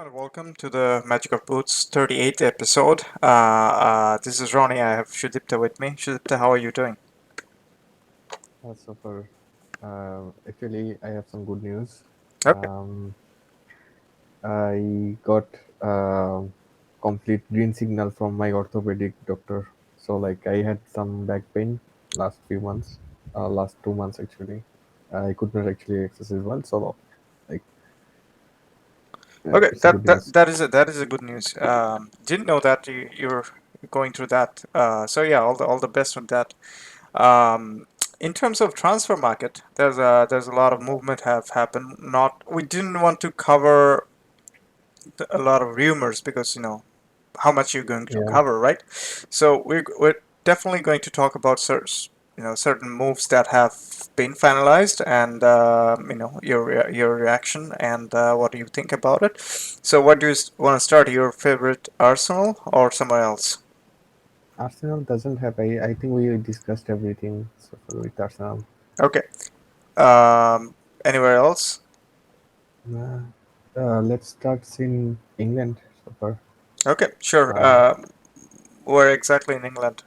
and welcome to the Magic of Boots 38th episode. This is Ronnie. I have Shudipta with me. Shudipta, how are you doing? So far, actually, I have some good news. Okay. Um, I got complete green signal from my orthopedic doctor. So, like, I had some back pain last few months, last 2 months actually. I could not actually exercise well, so like, Okay, it's a that good that news. that is a good news. Didn't know that you're going through that. So yeah, all the best with that. In terms of transfer market, there's a lot of movement have happened. Not we didn't want to cover a lot of rumors because how much you're going to Yeah, cover, right? So we're definitely going to talk about certain moves that have been finalized and your reaction and what do you think about it. So what do you want to start? Your favorite Arsenal or somewhere else? Arsenal doesn't have. I think we discussed everything so far with Arsenal. Okay. Um, Anywhere else? Uh, let's start in England so far. Okay, sure. Um, Where exactly in England?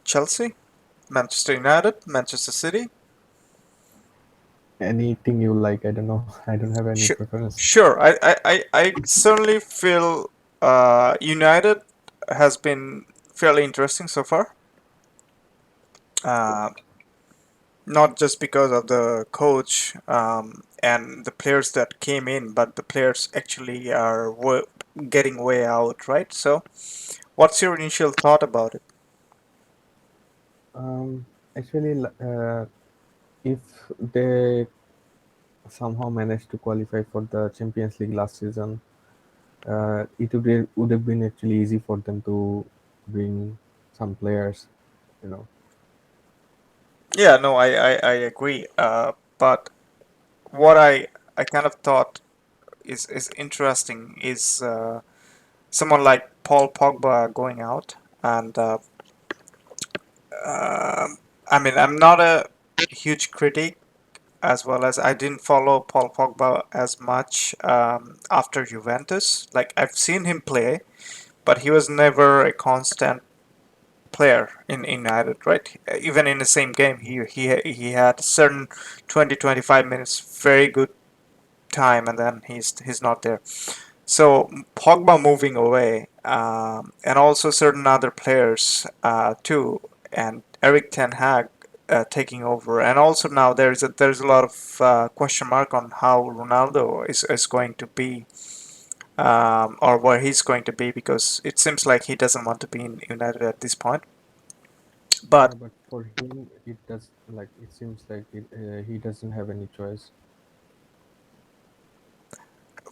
Chelsea, Manchester United, Manchester City. Anything you like. I don't know. I don't have any Sure, preference. sure. I certainly feel United has been fairly interesting so far. Uh, Not just because of the coach and the players that came in, but the players actually are getting way out, right? So, what's your initial thought about it? Um, actually, if they somehow managed to qualify for the Champions League last season, would have been actually easy for them to bring some players. You know, Yeah, no, I agree. But what I kind of thought is interesting is someone like Paul Pogba going out, and I mean I'm not a huge critic as well as I didn't follow Paul Pogba as much after Juventus. Like I've seen him play, but he was never a constant player in United, right? Even in the same game, he had certain 20-25 minutes very good time, and then he's not there. So Pogba moving away, and also certain other players too, and Eric Ten Hag taking over, and also now there's a lot of question mark on how Ronaldo is going to be, or where he's going to be, because it seems like he doesn't want to be in United at this point. yeah, But but for him, it does like it seems like he doesn't have any choice.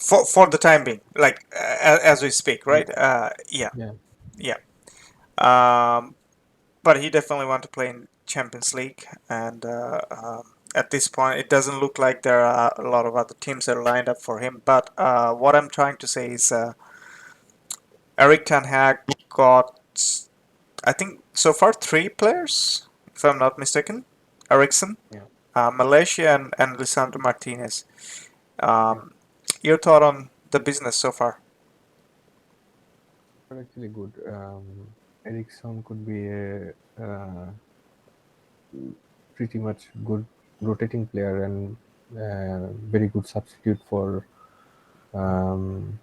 for the time being, like as we speak, Yeah, right? Yeah, yeah. yeah. Um, but he definitely want to play in Champions League, and at this point, it doesn't look like there are a lot of other teams that are lined up for him. But what I'm trying to say is, Eric Ten Hag got, I think, so far three players, if I'm not mistaken. Ericsson, Yeah, Malaysia, and Lisandro Martinez. yeah. Um, your thought on the business so far? But actually good. Ericsson could be a pretty much good rotating player and very good substitute for um,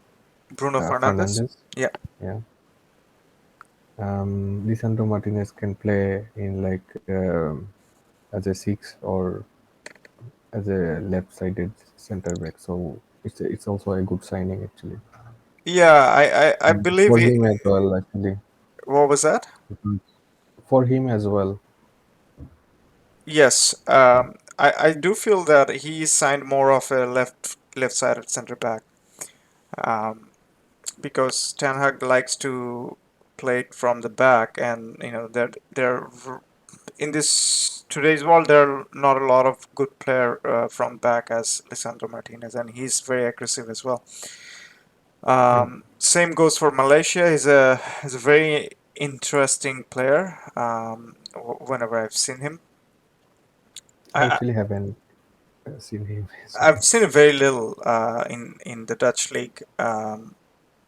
Bruno Fernandes? Fernandez. Yeah. Yeah. Lisandro Martinez can play in like as a six or as a left-sided center back. So it's also a good signing actually. Yeah, I believe For he. him as well, actually. What was that? Mhm. For him as well. Yes, I do feel that he signed more of a left-sided center back, um, because Ten Hag likes to play it from the back, and in this today's world there are not a lot of good player from back as Lisandro Martinez, and he's very aggressive as well. Yeah, Same goes for Malaysia. He's a very interesting player. Whenever I've seen him. I I, actually haven't seen him as well. I've seen very little in the Dutch league.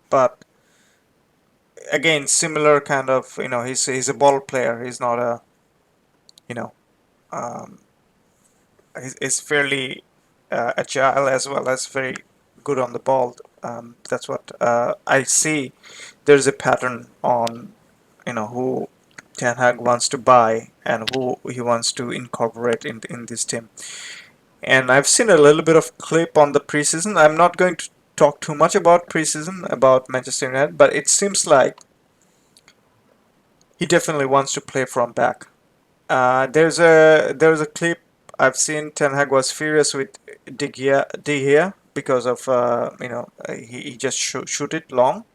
but again, similar kind of, he's a ball player. He's not a, you know, um, he's fairly agile as well as very good on the ball. That's what I see. There's a pattern on, who Ten Hag wants to buy and who he wants to incorporate in this team. And I've seen a little bit of clip on the preseason. I'm not going to talk too much about preseason about Manchester United, but it seems like he definitely wants to play from back. There's a clip I've seen. Ten Hag was furious with De Gea because of he just shoot it long.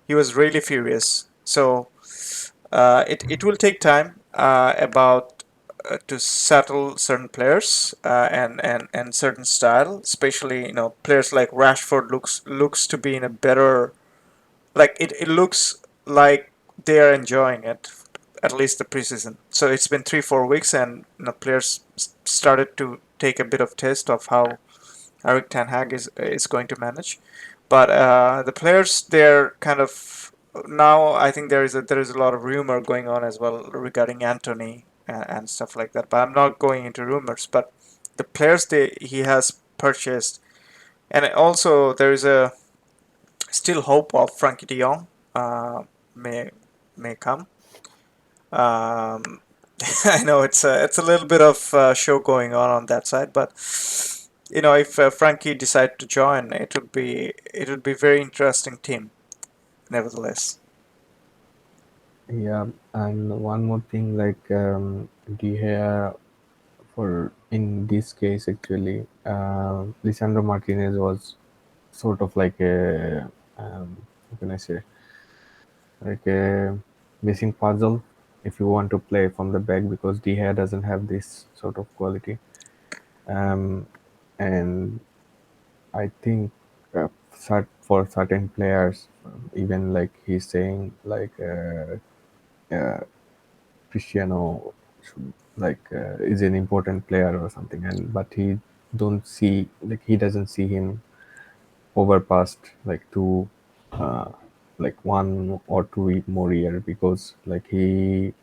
He was really furious. So it will take time about to settle certain players and certain style, especially players like Rashford looks to be in a better, like it looks like they are enjoying it, at least the preseason. So it's been 3-4 weeks, and players started to take a bit of taste of how Eric Ten Hag is going to manage. But the players, they're kind of now. I think there is a lot of rumor going on as well regarding Anthony and stuff like that. But I'm not going into rumors. But the players he has purchased, and also there is a still hope of Frankie De Jong may come. Um, I know it's a little bit of show going on that side, but if Frankie decided to join, it would be very interesting team. Nevertheless, Yeah, and one more thing, like the hair for in this case actually, Lisandro Martinez was sort of like a how can I say, like a missing puzzle if you want to play from the back, because the hair doesn't have this sort of quality. Um, and I think for certain players, even like he's saying, like Cristiano should, like is an important player or something, and but he doesn't see him overpassed like two, uh, like 1 or 2 more year, because like he,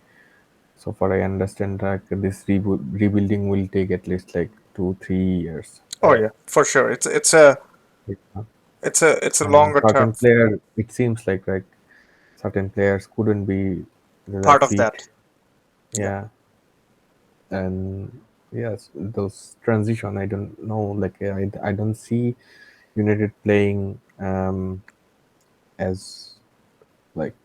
so far I understand, like this rebuilding will take at least like 2 3 years, oh right? yeah, for sure. Yeah. It's a And longer term certain player, it seems like certain players couldn't be part that of fit. that. Yeah. Yeah. And yes, those transition, I don't know, like I don't see United playing as like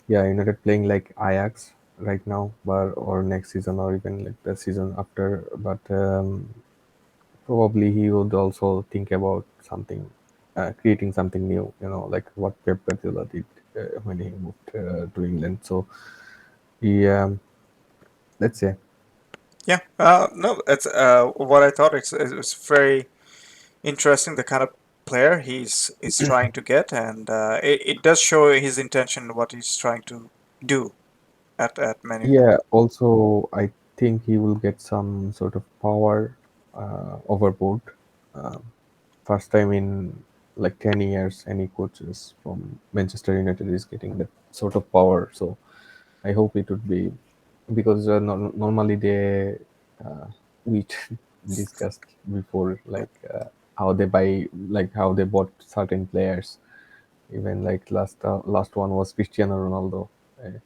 yeah, United playing like Ajax right now, but or next season, or even like the season after. But probably he would also think about something, creating something new, like what Pep Guardiola did when he moved to England. So he, let's say, Yeah. No, it's what I thought. It's very interesting, the kind of player he's trying to get, and it does show his intention, what he's trying to do at Man United. yeah. Also, I think he will get some sort of power overboard. Um, First time in like 10 years, any coaches from Manchester United is getting that sort of power. So I hope it would be, because normally they uh, we discussed before, like how they buy, like how they bought certain players. Even like last one was Cristiano Ronaldo. Uh,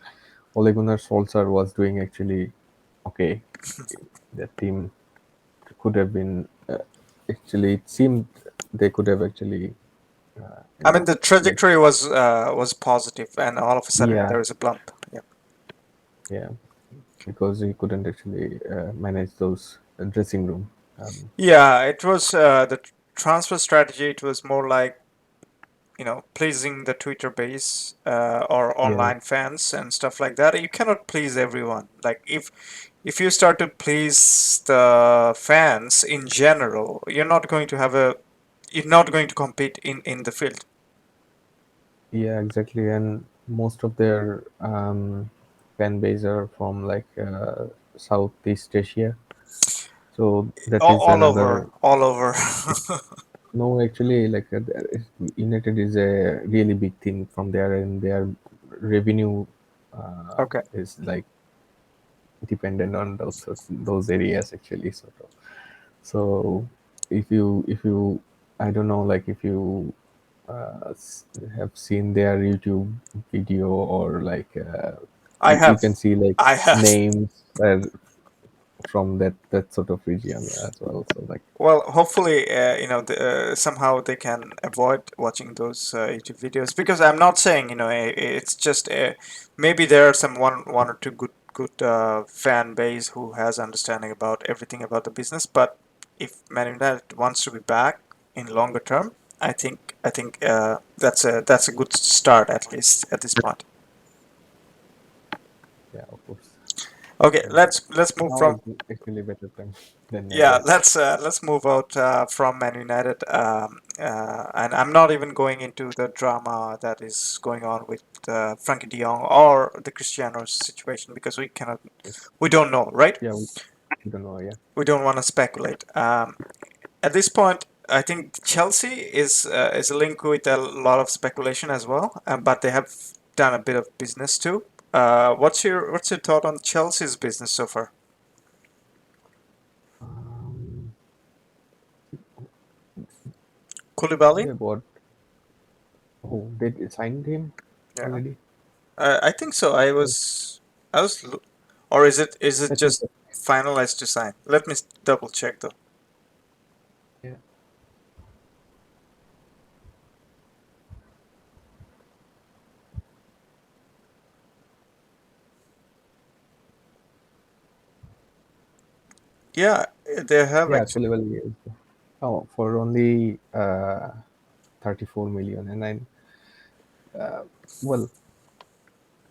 Ole Gunnar Solskjaer was doing actually okay. The team could have been, actually it seemed they could have actually, I mean, the like, trajectory was positive, and all of a sudden yeah, there is a bump. Yeah. yeah, because he couldn't actually manage those dressing room. Yeah, it was the transfer strategy. It was more like pleasing the Twitter base or Yeah, online fans and stuff like that. You cannot please everyone. Like if you start to please the fans in general, you're not going to compete in the field. yeah, exactly. And most of their fan base are from like Southeast Asia, so that is All over, another. all over. No, actually, like United is a really big thing from there, and their revenue Okay. is like dependent on those areas actually, sort of. So if you I don't know, like if you have seen their YouTube video, or like I you have. can see like I have. names from that sort of region as well. So like, Well, hopefully, somehow they can avoid watching those YouTube videos because I'm not saying, it's just maybe there are some one or two good fan base who has understanding about everything about the business. But if Man United wants to be back in longer term, I think that's a good start at least at this point. yeah, of course. Okay, And let's move now from. is actually better time than Yeah, ever. let's move out from Man United, and I'm not even going into the drama that is going on with Frankie De Jong or the Cristiano situation because we don't know, right? Yeah, we don't know. Yeah. We don't want to speculate. At this point, I think Chelsea is linked with a lot of speculation as well, but they have done a bit of business too. What's your thought on Chelsea's business so far? Um, Koulibaly? they bought. Oh, they signed him Yeah. already. I think so. Oh, I was, or is it I think just so. finalized to sign? Let me double check though. Yeah. Yeah, they have Yeah, actually. Koulibaly is. Oh, for only 34 million, and then well,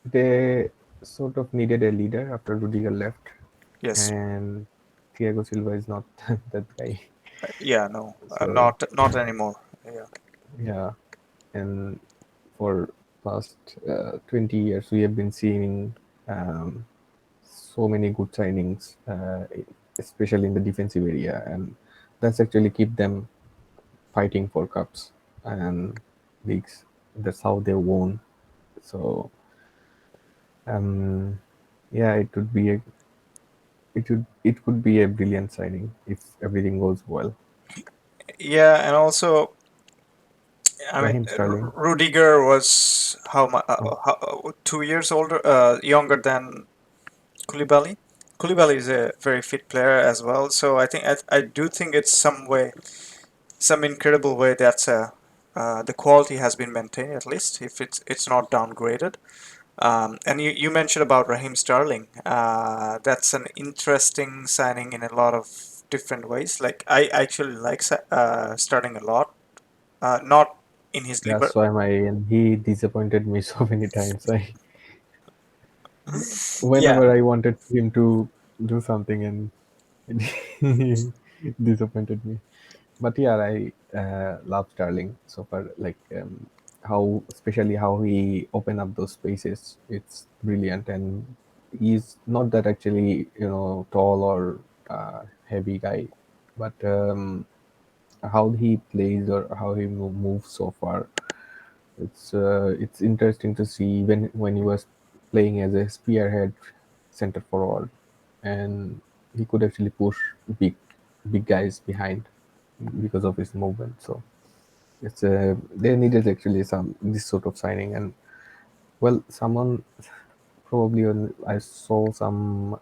they sort of needed a leader after Rudiger left, Yes. and Thiago Silva is not that guy. Yeah. No. So Not anymore. Yeah. yeah, and for past 20 years we have been seeing um, so many good signings, especially in the defensive area, and that's actually keep them fighting for cups and leagues. That's how they won. So um, yeah, it could be a brilliant signing if everything goes well. Yeah, and also, I mean, Raheem Sterling. Rudiger was Oh, 2 years older, younger than Koulibaly. Koulibaly is a very fit player as well, so I do think it's some incredible way that's the quality has been maintained at least if it's not downgraded. And you mentioned about Raheem Sterling. That's an interesting signing in a lot of different ways. Like I actually like Sterling a lot. Not in his league, yeah, but so am I, and he disappointed me so many times. I yeah, Whenever I wanted him to do something, and he disappointed me. But yeah, I love Sterling so far. Like how, especially how he opened up those spaces. It's brilliant, and he's not that actually tall or heavy guy, but how he plays or how he moves so far. It's interesting to see when he was playing as a spearhead center forward, and he could actually push big big guys behind because of his movement. So it's they needed actually some this sort of signing, and well, someone probably I saw some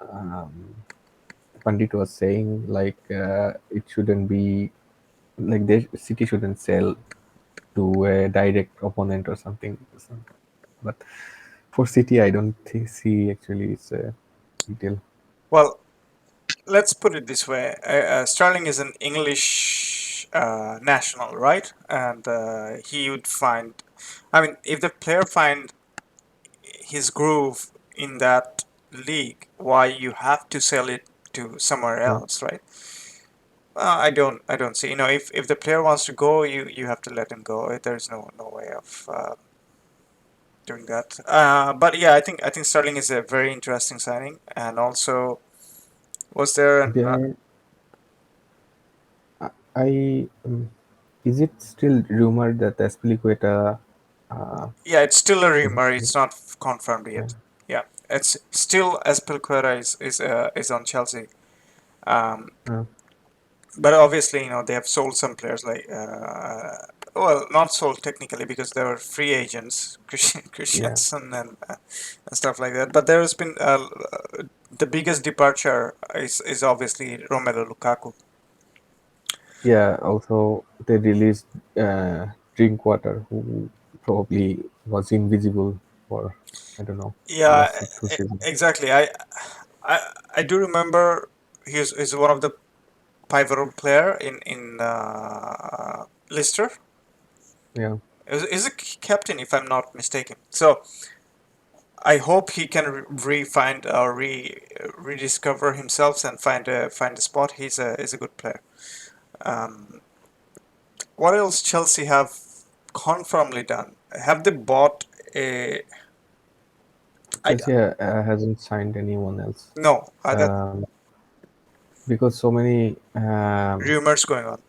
pundit was saying like it shouldn't be like the city shouldn't sell to a direct opponent or something. But for City, I don't see actually it's a big deal. well, let's put it this way. Sterling is an English national, right? And he would find. I mean, if the player find his groove in that league, why you have to sell it to somewhere Yeah, else, right? I don't see. If the player wants to go, you have to let him go. There's no way of doing that. But yeah, I think Sterling is a very interesting signing, and also was there an there I Is it still rumored that Aspilicueta uh, Yeah, it's still a is rumor. It's not confirmed yeah, yet. Yeah, it's still Azpilicueta is on Chelsea. Um, uh, but obviously, they have sold some players like well, not sold technically because they were free agents, yeah, Christiansen and stuff like that. But there has been the biggest departure is obviously Romelu Lukaku. yeah. Also, they released Drinkwater, who probably was invisible for I don't know Yeah, last 2 seasons. exactly. I I do remember he's one of the pivotal player in Leicester. Yeah, Is a captain if I'm not mistaken. So I hope he can re-find or rediscover himself and find a spot. He's a good player. Um, what else Chelsea have confirmedly done? Have they bought a? I Chelsea hasn't signed anyone else no. That because so many. rumors going on.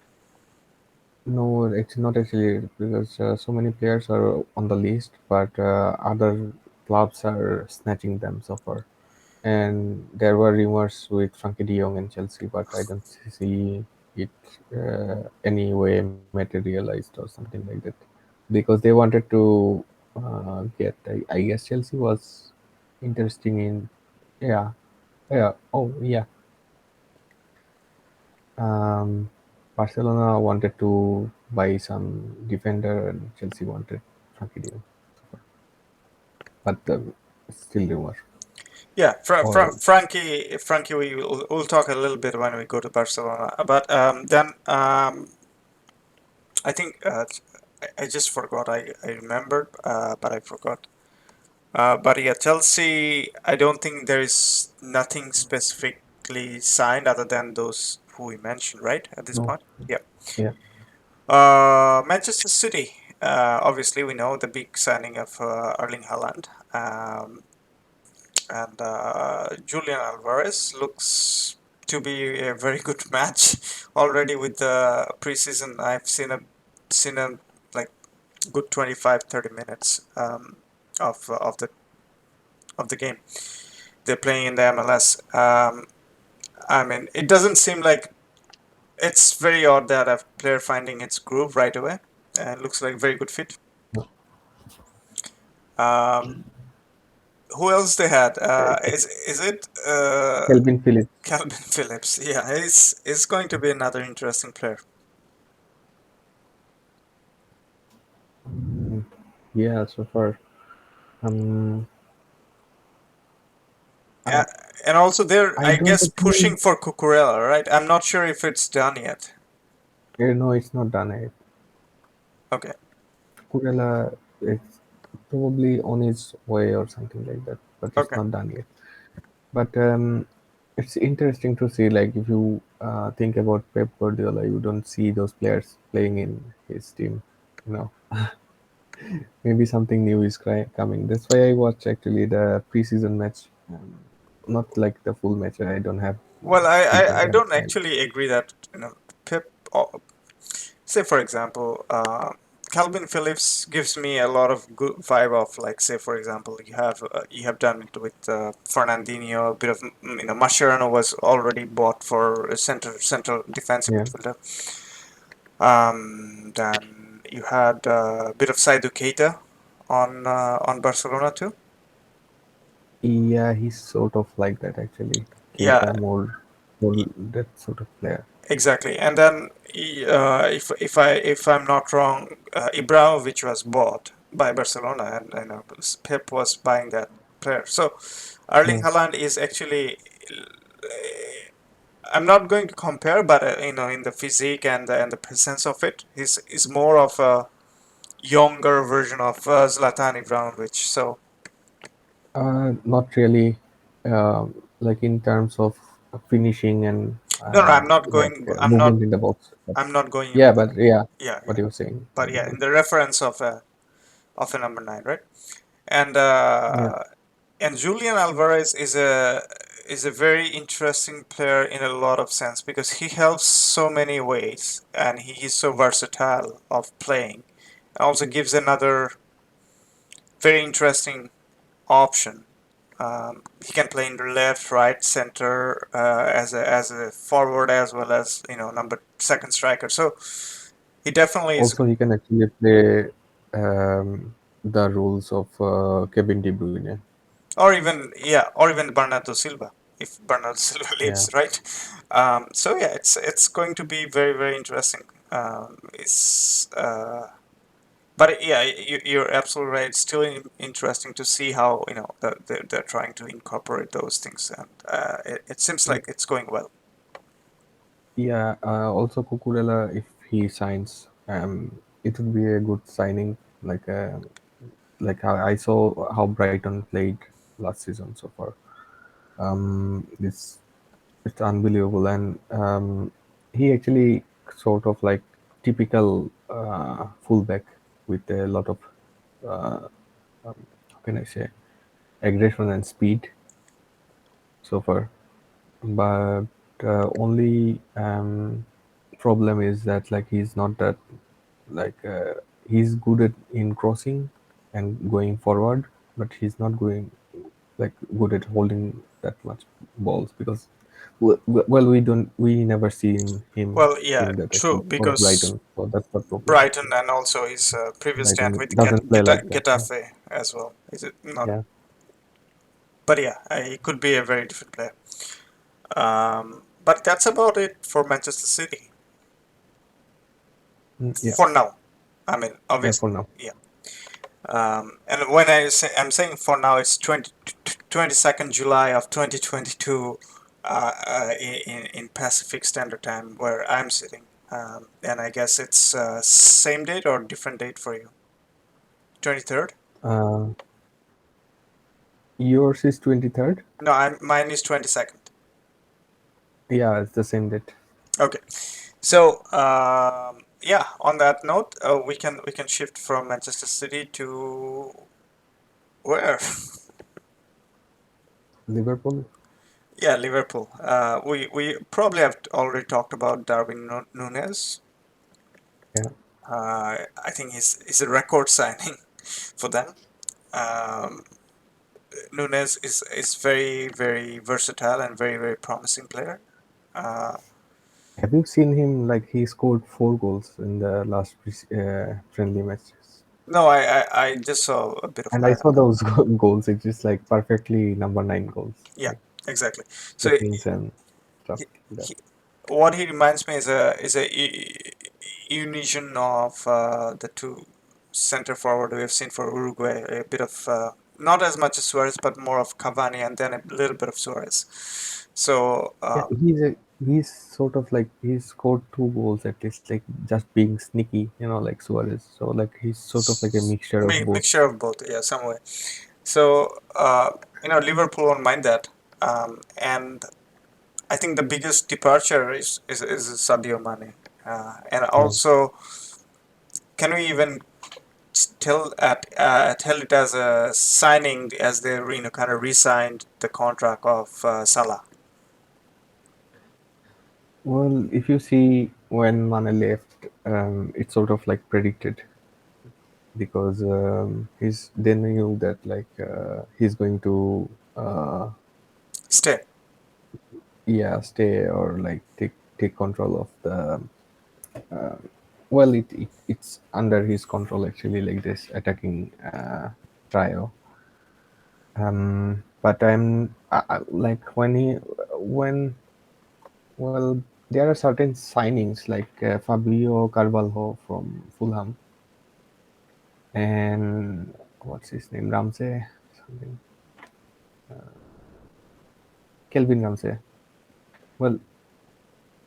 No, it's not actually because so many players are on the list, but other clubs are snatching them so far. And there were rumors with Frankie De Jong and Chelsea, but I don't see it any way materialized or something like that because they wanted to get. I guess Chelsea was interesting in yeah yeah. Um, Barcelona wanted to buy some defender, and Chelsea wanted Frankie De Jong. But it's still rumor. Yeah, Or Frankie, we'll talk a little bit when we go to Barcelona. But then I think I just forgot. I remembered, but I forgot. But yeah, Chelsea. I don't think there is nothing specifically signed other than those who we mentioned, right? At this no, point, yeah. yeah, Manchester City. Obviously, we know the big signing of Erling Haaland. And Julian Alvarez looks to be a very good match already with the preseason. I've seen a like good 25-30 minutes of the game. They're playing in the MLS. I mean, it doesn't seem like it's very odd that a player finding its groove right away. It looks like a very good fit. Um, who else they had? Is it Kelvin Phillips. Calvin Phillips? Yeah, he's going to be another interesting player. Mm, yeah, so far. Um, Uh, I and also they're, I I don't guess, actually. pushing for Cucurella, right? I'm not sure if it's done yet. No, it's not done yet. Okay, Kurela is probably on his way or something like that, but it's okay. not done yet. But it's interesting to see, like, if you think about Pep Guardiola, you don't see those players playing in his team. You know, maybe something new is coming. That's why I watch actually the preseason match, not like the full match. I don't have Well, I, I, I internet. don't actually agree that Pep. Say for example, Calvin Phillips gives me a lot of good vibe of like say for example you have done it with Fernandinho, a bit of Mascherano was already bought for a central defensive Yeah, midfielder. Then you had a bit of Saidu Keita on Barcelona too. yeah, he's sort of like that actually. Yeah, Keita more that sort of player. exactly. And then if I'm not wrong, Ibrahimovic was bought by Barcelona, and Pep was buying that player. So Erling Yeah. Haaland is actually. I'm not going to compare, but in the physique and the presence of it, he's more of a younger version of Zlatan Ibrahimovic. So Not really, like in terms of finishing and no, no, I'm not like going. I'm not. movement in the box. But I'm not going yeah, into that. but yeah, Yeah, what yeah. you were saying. But yeah, in the reference of a number nine, right? And Yeah, Julian Alvarez is a very interesting player in a lot of sense because he helps so many ways and he is so versatile of playing. Also gives another very interesting option. He can play in the left, right, center as a forward as well as number second striker. So he definitely is, Also, he can actually play the roles of Kevin De Bruyne. or even or even Bernardo Silva if Bernardo Silva Yeah. leaves, right? So yeah, it's going to be very very interesting. It's But yeah, you're absolutely right. It's still interesting to see how they're trying to incorporate those things, and it seems like it's going well. Yeah, also Cucurella, if he signs, it would be a good signing. Like how I saw how Brighton played last season so far. It's unbelievable, and he actually sort of like typical fullback with a lot of how can I say aggression and speed so far. But only problem is that like he's not that like he's good at in crossing and going forward, but he's not going like good at holding that much balls because we never seen him Well, yeah, doing that true, actually for because Brighton, so that's the problem Brighton actually. and also his previous stint Brighton with doesn't play like that. Yeah, Getafe as well. Is it not? yeah. But yeah, he could be a very different player. But that's about it for Manchester City Yeah, for now. I mean, yeah. obviously, For now. yeah. And when I'm saying for now, it's 22nd July of 2022 in Pacific Standard Time where I'm sitting. And I guess it's same date or different date for you? 23rd? uh, Yours is 23rd. No, mine is 22nd. Yeah, it's the same date. Okay. So yeah, on that note, we can shift from Manchester City to where? Liverpool. Yeah, Liverpool. We probably have already talked about Darwin Nunes. Yeah. I think he's a record signing for them. Um, Nunes is very very versatile and very very promising player. Uh, Have you seen him? Like he scored 4 goals in the last friendly matches, no, I just saw a bit of and I saw highlight. those goals. It's just like perfectly number 9 goals, Yeah, like exactly. So takings and stuff he, like that. he, what he reminds me is a union of the two center forward we have seen for Uruguay. A bit of not as much as Suarez, but more of Cavani, and then a little bit of Suarez. So Yeah, he's sort of like he's scored 2 goals at least, like just being sneaky, like Suarez. So like he's sort of like a mixture of both. mixture of both, yeah, some way. So Liverpool won't mind that, and I think the biggest departure is Sadio Mane, and Yeah. also can we even tell it as a signing as they kind of re-signed the contract of Salah. Well, if you see when Mane left, it's sort of like predicted because he's they knew that like he's going to Stay. yeah stay or like take control of the well it's under his control actually, like this attacking trio. But like when well there are certain signings like Fabio Carvalho from Fulham and what's his name, Ramsey something, Kelvin Ramsey. Well,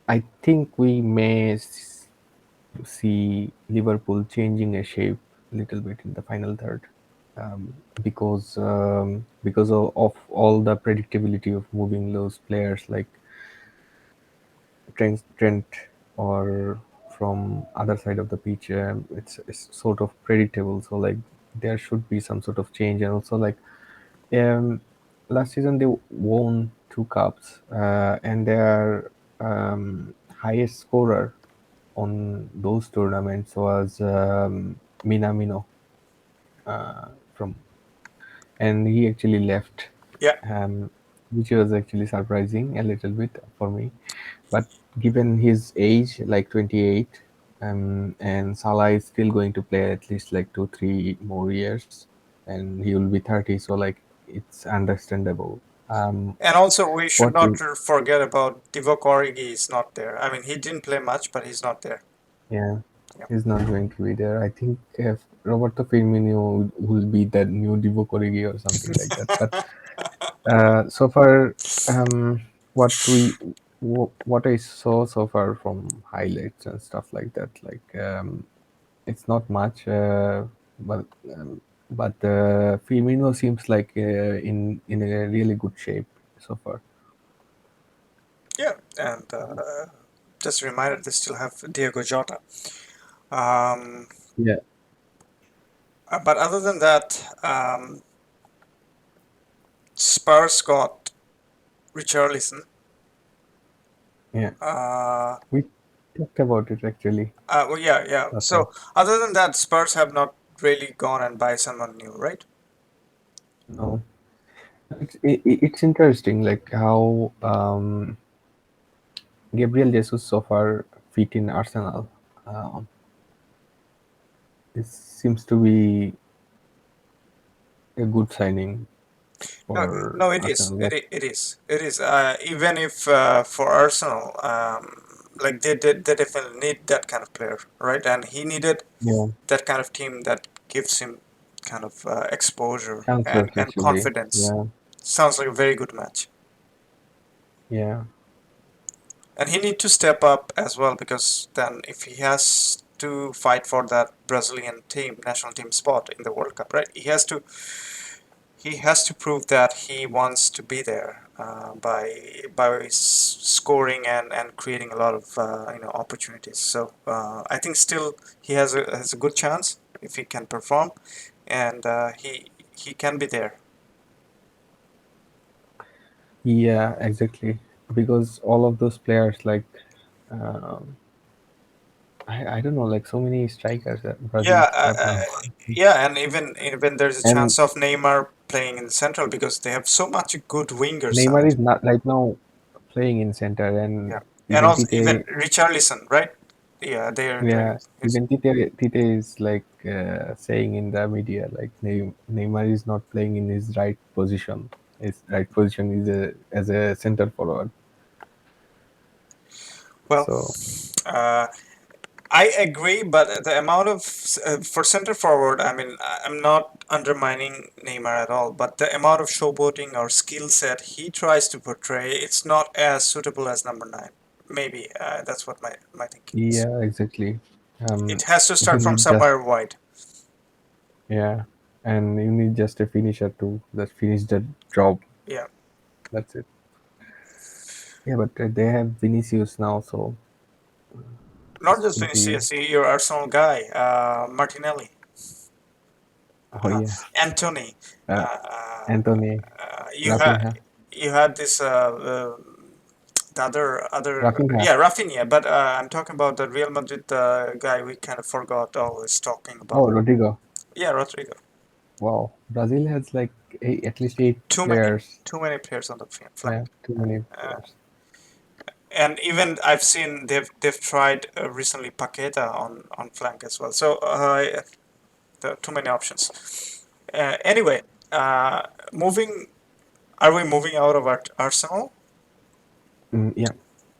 I think we may see Liverpool changing a shape a little bit in the final third, because of all the predictability of moving those players like Trent or from other side of the pitch. It's sort of predictable. So like there should be some sort of change, and also like um, last season they won two cups, and their highest scorer on those tournaments was Minamino from, and he actually left, Yeah, um, which was actually surprising a little bit for me. But given his age, like 28, and Salah is still going to play at least like 2 3 more years, and he will be 30, so like it's understandable. and also we should What not we forget about Divock Origi is not there. I mean, he didn't play much, but he's not there. Yeah, Yeah. he's not going to be there. I think Roberto Firmino will be that new Divock Origi or something like that. But so far, um, what we what I saw so far from highlights and stuff like that, like it's not much, but um, Firmino seems like in a really good shape so far. Yeah, and just a reminder, they still have Diego Jota. Um, Yeah, but other than that, Spurs got Richarlison. yeah. Uh, We talked about it actually well, yeah, yeah. last time. So other than that, Spurs have not really gone and buy someone new, right? No, it's interesting like how Gabriel Jesus so far fit in Arsenal. Um, it seems to be a good signing No, for no, it is. Arsenal. What? It is. It is. Even if for Arsenal, like they definitely need that kind of player, right? And he needed Yeah, that kind of team that gives him kind of exposure chances and actually. confidence. Yeah, Sounds like a very good match. yeah, And he need to step up as well because then if he has to fight for that Brazilian team, national team spot in the World Cup, right? He has to prove that he wants to be there by scoring and creating a lot of opportunities. So I think still he has a good chance if he can perform, and he can be there. yeah, exactly. Because all of those players, like, um, I don't know, like so many strikers that Brazil Yeah, have now, yeah, and even there's a and chance of Neymar playing in the central because they have so much good wingers Neymar out. is not right now playing in center, Yeah, and and even also even Tite. Richarlison, right? Yeah, they're doing Yeah, his. even Tite is like saying in the media like Neymar is not playing in his right position. His right position is as a center forward. Well, So uh, I agree, but the amount of for center forward, I mean, I'm not undermining Neymar at all, but the amount of showboating or skill set he tries to portray, it's not as suitable as number nine. Maybe that's what my thinking is. yeah, exactly. It has to You start from need just somewhere wide. yeah, and you need just a finisher to just finish the job. Yeah, That's it. Yeah, but they have Vinicius now, so not it's just going to be. Vinicius, your Arsenal guy, Martinelli, Oh yeah, Anthony. uh, Uh, Anthony, you had Rafinha, you had this the other Rafinha. yeah, Rafinha, but I'm talking about the Real Madrid guy we kind of forgot always talking about. Oh, Rodrigo. Yeah, Rodrigo. Wow, Brazil has like at least eight Too many players. too many players on the flank. Yeah, too many Uh, players. and even I've seen they've tried recently Paqueta on flank as well. So there are too many options. Anyway, moving. Are we moving out of Arsenal? Yeah.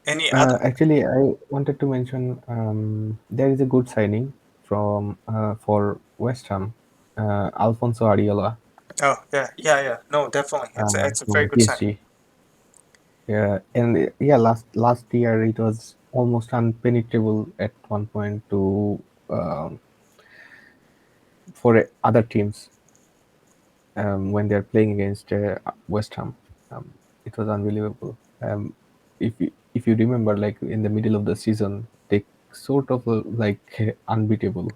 Any other? Actually, I wanted to mention there is a good signing from for West Ham, Alfonso Ariola Oh yeah, yeah, yeah. No, definitely. It's a very from good signing. PSG. Yeah, and yeah, last year it was almost unpenetrable at one point to for other teams when they're playing against West Ham. It was unbelievable. If you remember, like in the middle of the season, they sort of like unbeatable,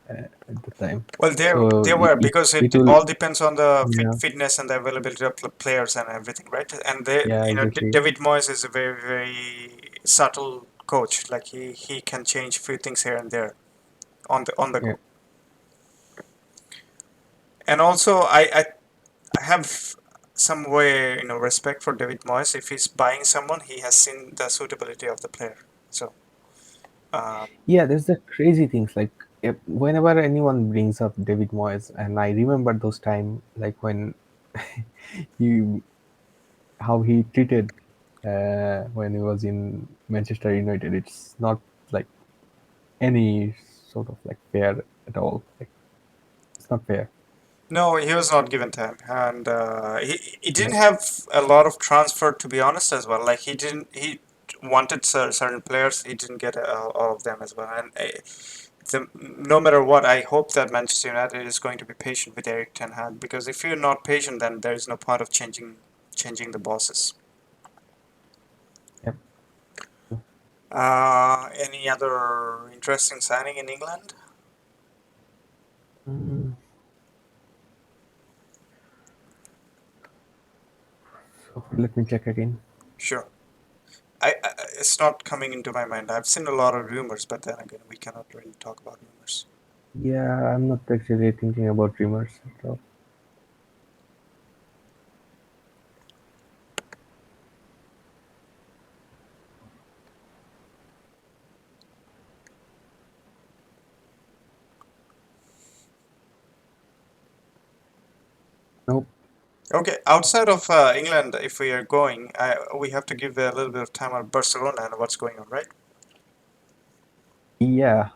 at the time. Well, So they were it because it it will, all depends on the yeah, fitness and the availability of players and everything, right? And they, yeah, exactly. David Moyes is a very subtle coach. Like he can change a few things here and there on the Yeah, go. And also, I have some way respect for David Moyes. If he's buying someone, he has seen the suitability of the player. So um, yeah. There's the crazy things like, whenever anyone brings up David Moyes, and I remember those time like when he how he treated when he was in Manchester United. It's not like any sort of like fair at all. Like, it's not fair. no, he was not given time, and he Yeah, didn't have a lot of transfer to be honest as well. Like he wanted certain players, he didn't get all of them as well. And no matter what, I hope that Manchester United is going to be patient with Eric Ten Hag because if you're not patient, then there is no point of changing the bosses. yeah. Any other interesting signing in England? Mm, so let me check again. Sure. It's not coming into my mind. I've seen a lot of rumors, but then again, we cannot really talk about rumors. Yeah, I'm not actually thinking about dreamers at all. Nope. Okay, outside of England, if we are going, we have to give a little bit of time on Barcelona and what's going on, right? Yeah.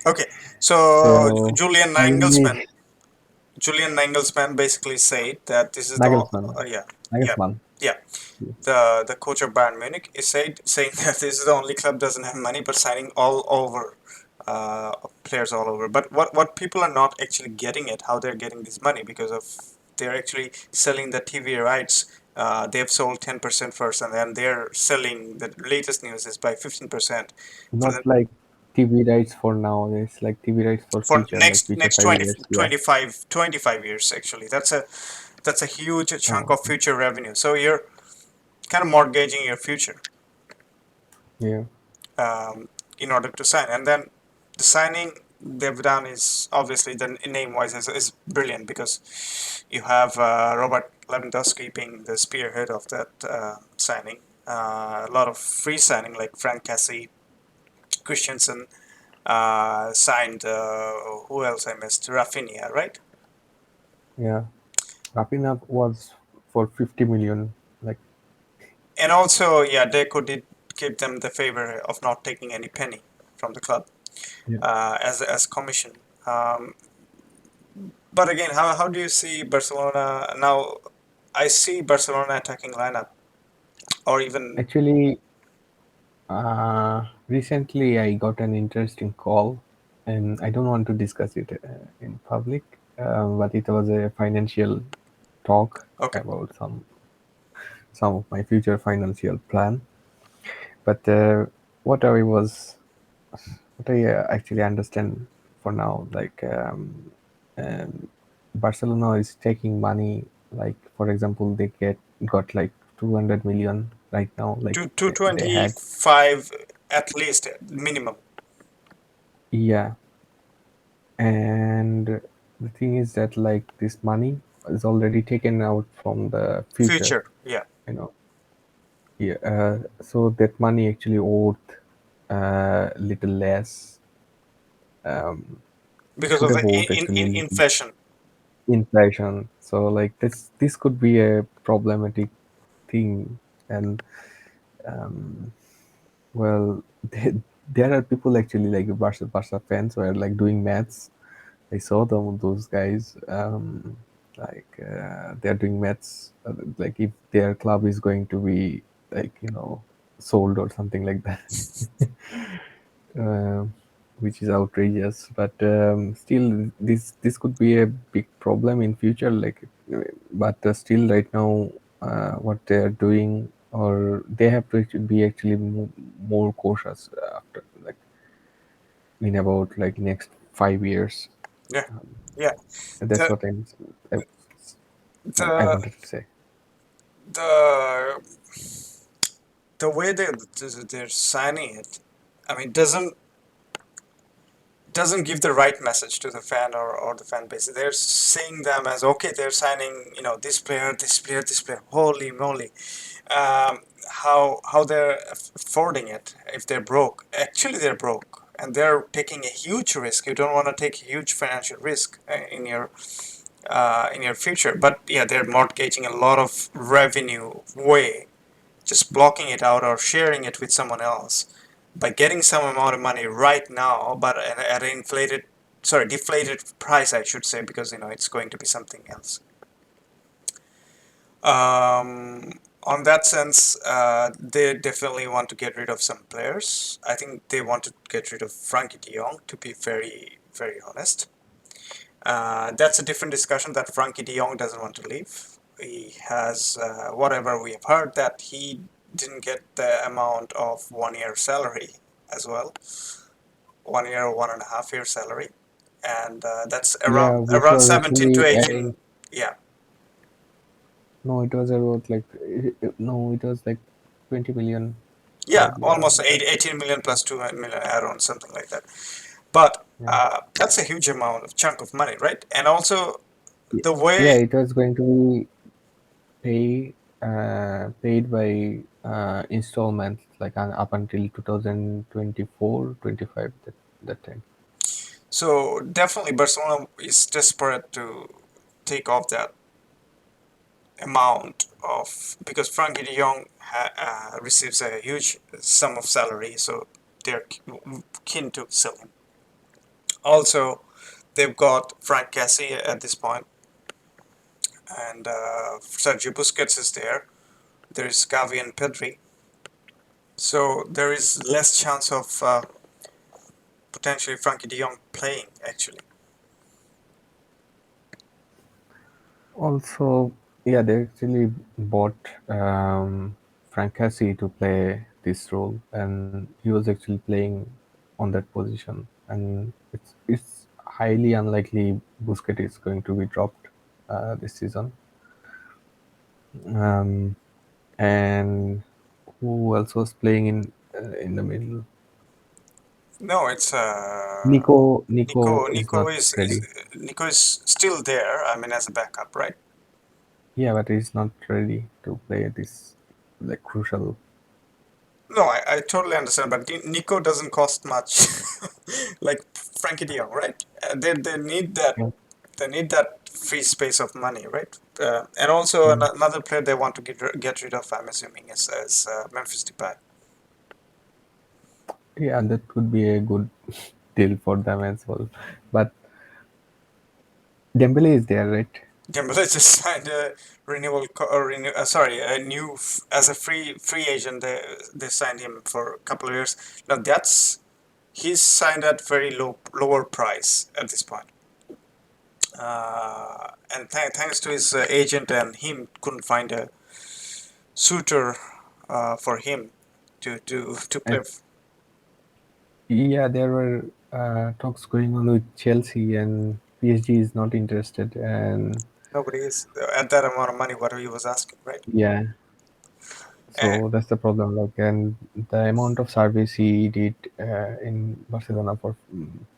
Okay, so So finally, Julian Nagelsmann basically said that this is the Nagelsmann. yeah, yeah, Nagelsmann. yeah. The coach of Bayern Munich is saying that this is the only club doesn't have money but signing all over players all over. But what people are not actually getting at how they're getting this money because of they're actually selling the TV rights. They've sold 10% first, and then they're selling the latest news is by 15% for Not the like TV rights for now. It's like TV rights for for future, like future next 5 years. Yeah. 25 years actually. That's a huge chunk Oh, of future revenue. So you're kind of mortgaging your future. yeah. um, in order to sign. And then the signing they've done is obviously the name wise is brilliant because you have Robert Lewandowski being the spearhead of that signing. A lot of free signing like Frank Cassie, Christensen signed. Who else I missed? Rafinha, right? Yeah. Wrapping up was for 50 million. Like, And also, yeah, Deco did give them the favor of not taking any penny from the club yeah. as commission. Um, But again, how do you see Barcelona now? I see Barcelona attacking lineup, or even Actually, recently I got an interesting call, and I don't want to discuss it in public, but it was a financial talk okay, about some of my future financial plan. But what I was, what I actually understand for now, like, um, Barcelona is taking money. Like, for example, they got like 200 million right now. Like, two they twenty had, five at least minimum yeah. And the thing is that like this money is already taken out from the future, future. Yeah, you know. Yeah, so that money actually owed little less. because Should of the have owed actually a little inflation. inflation. So like this could be a problematic thing. And well, there are people actually like Barca fans who are like doing maths. I saw those guys, like they're doing maths, like if their club is going to be like, sold or something like that. uh, which is outrageous. But still, this could be a big problem in future. Like, but still, right now, what they are doing, or they have to be actually more cautious after, like, in about like next 5 years. Yeah, yeah. That's The what I, I the wanted to say. the the way they're signing it, I mean, doesn't give the right message to the fan or the fan base. They're seeing them as okay. They're signing, this player, this player, this player. Holy moly! um, how they're affording it if they're broke. Actually, they're broke and they're taking a huge risk. You don't want to take a huge financial risk in your future. But yeah, they're mortgaging a lot of revenue away, just blocking it out or sharing it with someone else by getting some amount of money right now, but at an deflated price, I should say, because it's going to be something else. On that sense, they definitely want to get rid of some players. I think they want to get rid of Frankie De Jong, to be very, very honest. That's a different discussion that Frankie De Jong doesn't want to leave. He has, whatever we have heard, that he didn't get the amount of 1 year salary as well, 1 year, 1.5 year salary. And that's Yeah, which around was 17 to actually 18. adding. Yeah, No, it was about like no, it was like 20 million, yeah, probably almost around. 18 million plus 2 million add-on, something like that. But Yeah. that's a huge amount of chunk of money, right? And also Ye- the Yeah, way, it was going to be paid by installments, like up until 2024, 25, that time. so definitely Barcelona is desperate to take off that amount of, because Frankie de Jong receives a huge sum of salary, so they're keen to sell him. Also, they've got Frank Cassie at this point, and Sergio Busquets is there. There is Gavi and Pedri. So there is less chance of potentially Frankie de Jong playing, actually. Also, yeah, they actually bought Frank Cassie to play this role, and he was actually playing on that position. And it's highly unlikely Busquets is going to be dropped this season. Um, and who else was playing in the middle? No, it's Nico is Nico not is ready. Nico is still there. I mean, as a backup, right? Yeah, but he's not ready to play this like crucial. No, I totally understand, but Nico doesn't cost much, like Frankie de Jong, right? They need that, Yeah. free space of money, right? And also Mm. another player they want to get rid of, I'm assuming, is Memphis Depay. Yeah, that could be a good deal for them as well. But Dembele is there, right? Dembele just signed a sorry, a new as a free agent. They signed him for a couple of years. Now he's signed at very lower price at this point. And thanks to his agent and him couldn't find a suitor for him to play. I, yeah, there were talks going on with Chelsea, and PSG is not interested. And Nobody is at that amount of money what he was asking, right? yeah, And so that's the problem. Like, and the amount of service he did in Barcelona for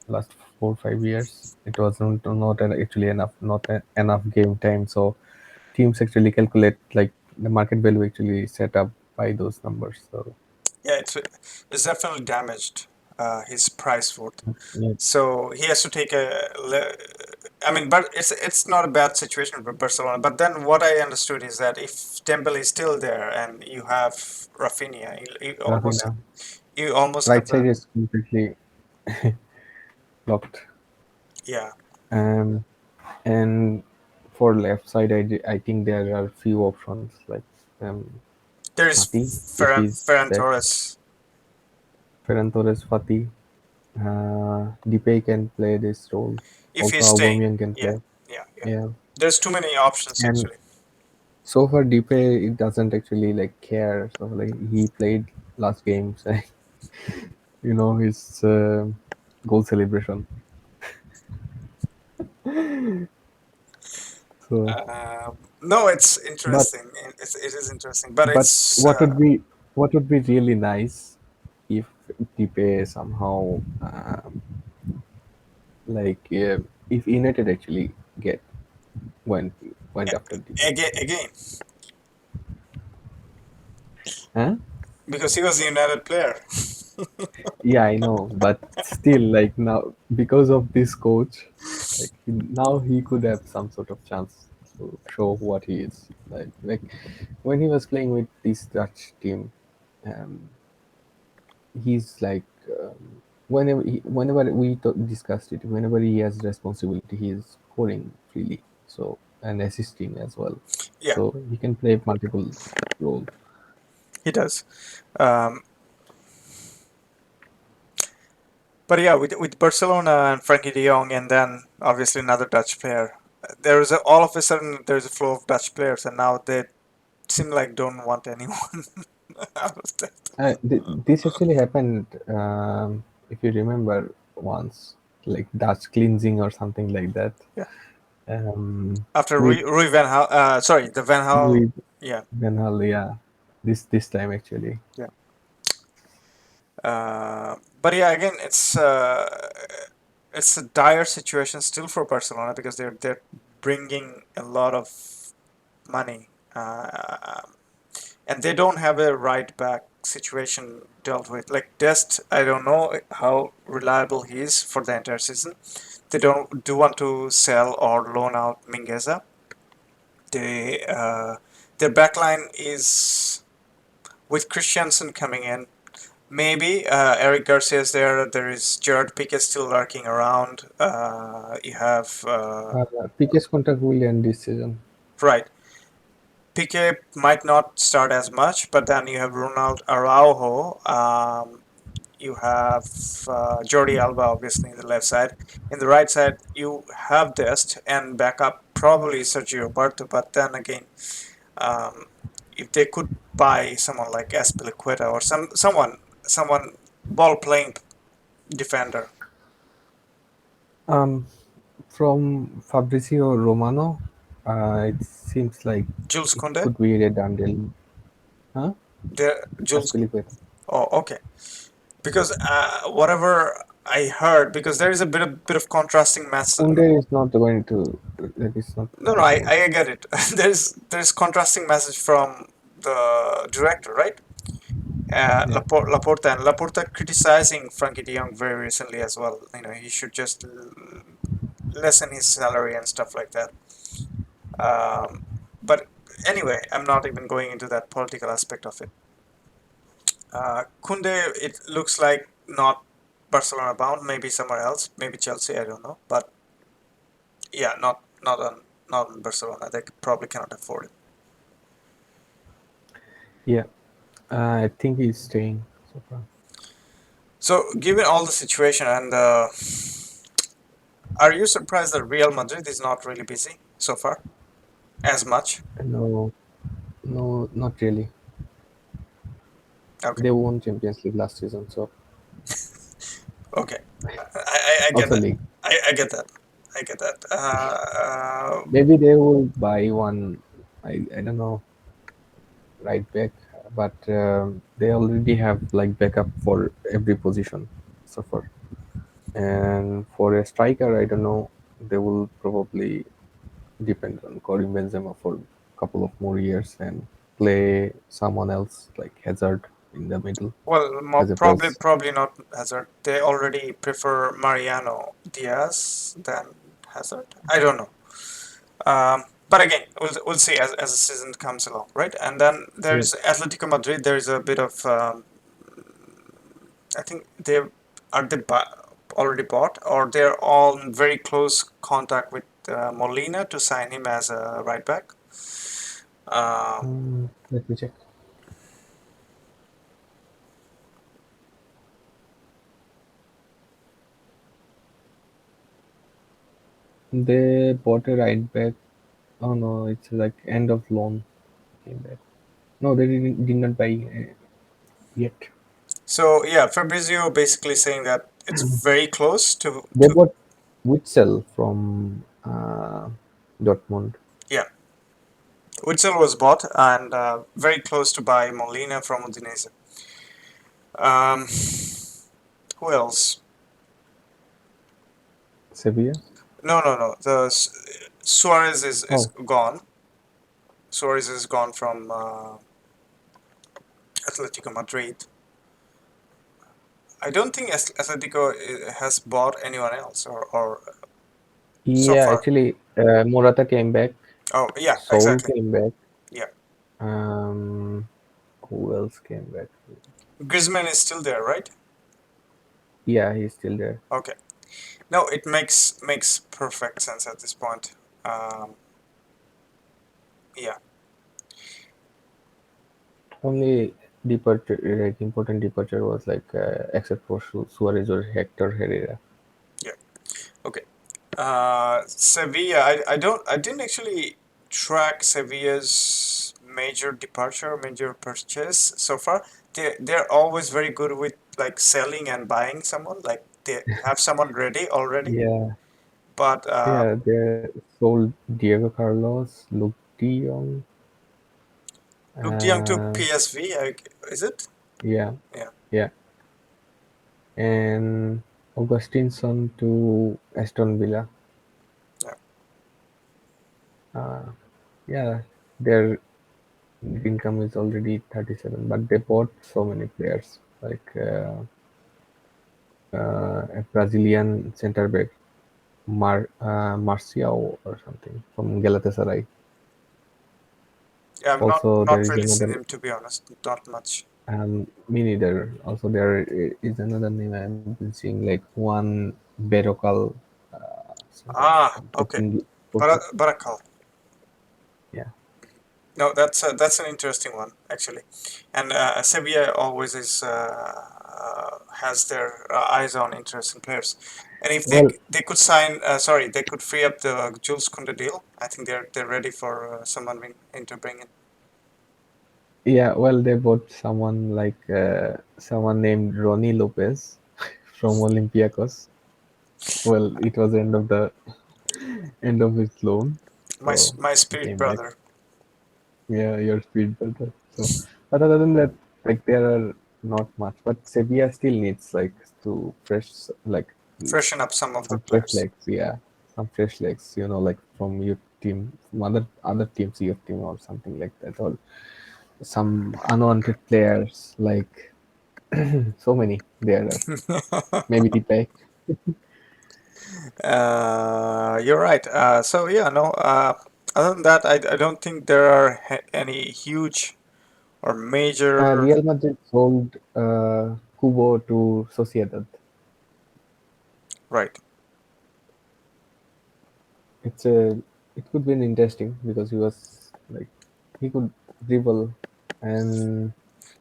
last 4 5 years, it was actually enough, not enough game time. So teams actually calculate like the market value actually set up by those numbers. So yeah, it's definitely damaged his price worth. yeah, So he has to take I mean, but it's not a bad situation for Barcelona. But then what I understood is that if Dembele is still there and you have Rafinha, Rafinha, you almost have right the, side is completely blocked. yeah. Um, and for left side, I think there are few options like There's Fati if he's Ferran back, Torres Ferran Torres, Fati, Depay can play this role. if Also, he's staying. Aubameyang can Yeah, play. yeah, yeah. Yeah, There's too many options and actually. so far Depay it doesn't actually like care. So like he played last game, so his goal celebration. So, No, it's but interesting. It is interesting, but but it's what would be really nice if Tipe somehow like if United actually get went went after Tipe. again Huh? because he was a United player. Yeah, I know, but still, like now, because of this coach, like now he could have some sort of chance to show what he is. Like when he was playing with this Dutch team, um, he's like whenever we discussed it, whenever he has responsibility, he is scoring freely. So and assisting as well. Yeah, So he can play multiple role. he does. Um, but yeah, with Barcelona and Frankie De Jong, and then obviously another Dutch player, all of a sudden there's a flow of Dutch players, and now they seem like don't want anyone out of that. This actually happened, if you remember, once, like Dutch cleansing or something like that. Yeah, after With Rui Van Hal, sorry, the Van Hal. Louis Yeah, Van Gaal, yeah. This time actually. yeah. But yeah, again, it's a dire situation still for Barcelona because they're bringing a lot of money, and they don't have a right back situation dealt with. Like Dest, I don't know how reliable he is for the entire season. They don't do want to sell or loan out Mingueza. They their backline is with Christiansen coming in. Maybe Eric Garcia is there. There is Gerard Piqué still lurking around. You have Pique's contract will end this season. right. Piqué might not start as much, but then you have Ronald Araujo. You have Jordi Alba, obviously, in the left side. In the right side, you have Dest and backup probably Sergio Roberto. But then again, um, if they could buy someone like Azpilicueta or someone ball playing defender, Um, from Fabrizio Romano, it seems like Jules it Koundé, could be redundant. Huh? Jules. Aspilicueta. Oh, okay. Because whatever I heard, because there is a bit of contrasting mess. Kunde is not going to. That is not No, no, possible. I get it. There's contrasting message from the director, right? Yeah. Laporta and Laporta criticizing Frankie De Jong very recently as well. He should just lessen his salary and stuff like that. Um, but anyway, I'm not even going into that political aspect of it. Kunde, it looks like not Barcelona bound, maybe somewhere else, maybe Chelsea, I don't know. But yeah, not on Barcelona. They probably cannot afford it. Yeah. I think he's staying so far. So, given all the situation, and are you surprised that Real Madrid is not really busy so far as much? No, no, not really. Okay, They won Champions League last season, so okay, I get also that. league. I get that. I get that. Maybe they will buy one. I don't know, right back, but they already have like backup for every position so far. And for a striker, I don't know. They will probably depend on Karim Benzema for a couple of more years and play someone else like Hazard in the middle well, as a probably press. probably not Hazard. They already prefer Mariano Diaz than Hazard. I don't know. But again, we'll see as the season comes along, right? And then Yeah. there's Atletico Madrid. There's a bit of I think they already bought, or they're all in very close contact with Molina to sign him as a right back. Um, Let me check. They bought a right back. Oh no, it's like end of loan came back. No, they did not buy yet. so yeah, Fabrizio basically saying that it's very close to They bought Witzel from uh, Dortmund. Yeah, Witzel was bought and very close to buy Molina from Udinese. Um, who else? Sevilla. No, no, no. Suarez is Oh, gone. Suarez is gone from Atletico Madrid. I don't think Atletico has bought anyone else or so yeah. far. Actually, Morata came back. Oh, yeah, Soul exactly. came back. Yeah. Um, who else came back? Griezmann is still there, right? Yeah, he's still there. Okay. No, it makes perfect sense at this point. Um, yeah. Only departure, like important departure was like except for Suarez or Hector Herrera. Yeah. Okay. Sevilla. I didn't actually track Sevilla's major departure, major purchase so far. They're always very good with like selling and buying someone. Like they have someone ready already. Yeah, But yeah, they sold Diego Carlos, Luke De Jong, Luke De Jong to uh, PSV. Is it? yeah, Yeah. yeah, and Augustinsson to Aston Villa. Yeah. Uh, yeah, their income is already 37, but they bought so many players like a Brazilian center back, Marcial or something from Galatasaray. Yeah. I'm Also, there not is really seen another. him to be honest. Not much. Me neither. Also, there is another name I've been seeing, like one Berokal, something Ah. from Okay. Portugal. Barakal. Yeah. No, that's an interesting one actually, and Sevilla always is has their eyes on interesting players, and if Well, they could sign, sorry, they could free up the Jules Kounde deal. I think they're ready for someone to bring in. yeah. Well, they bought someone like someone named Ronnie Lopez from Olympiacos. Well, it was end of his loan, so My he spirit came back. brother. Yeah, your speed better. So, but other than that, like there are not much. But Sevilla still needs like to fresh, like Freshen up some of the some fresh players. legs. Yeah, some fresh legs. Like from your team, from other teams, your team or something like that, or some unwanted players. Like so many there are. Maybe the pack. You're right. So yeah, no. Other than that, I don't think there are any huge or major. Real Madrid sold Kubo to Sociedad. Right. It's a it could be an interesting because he was like he could dribble and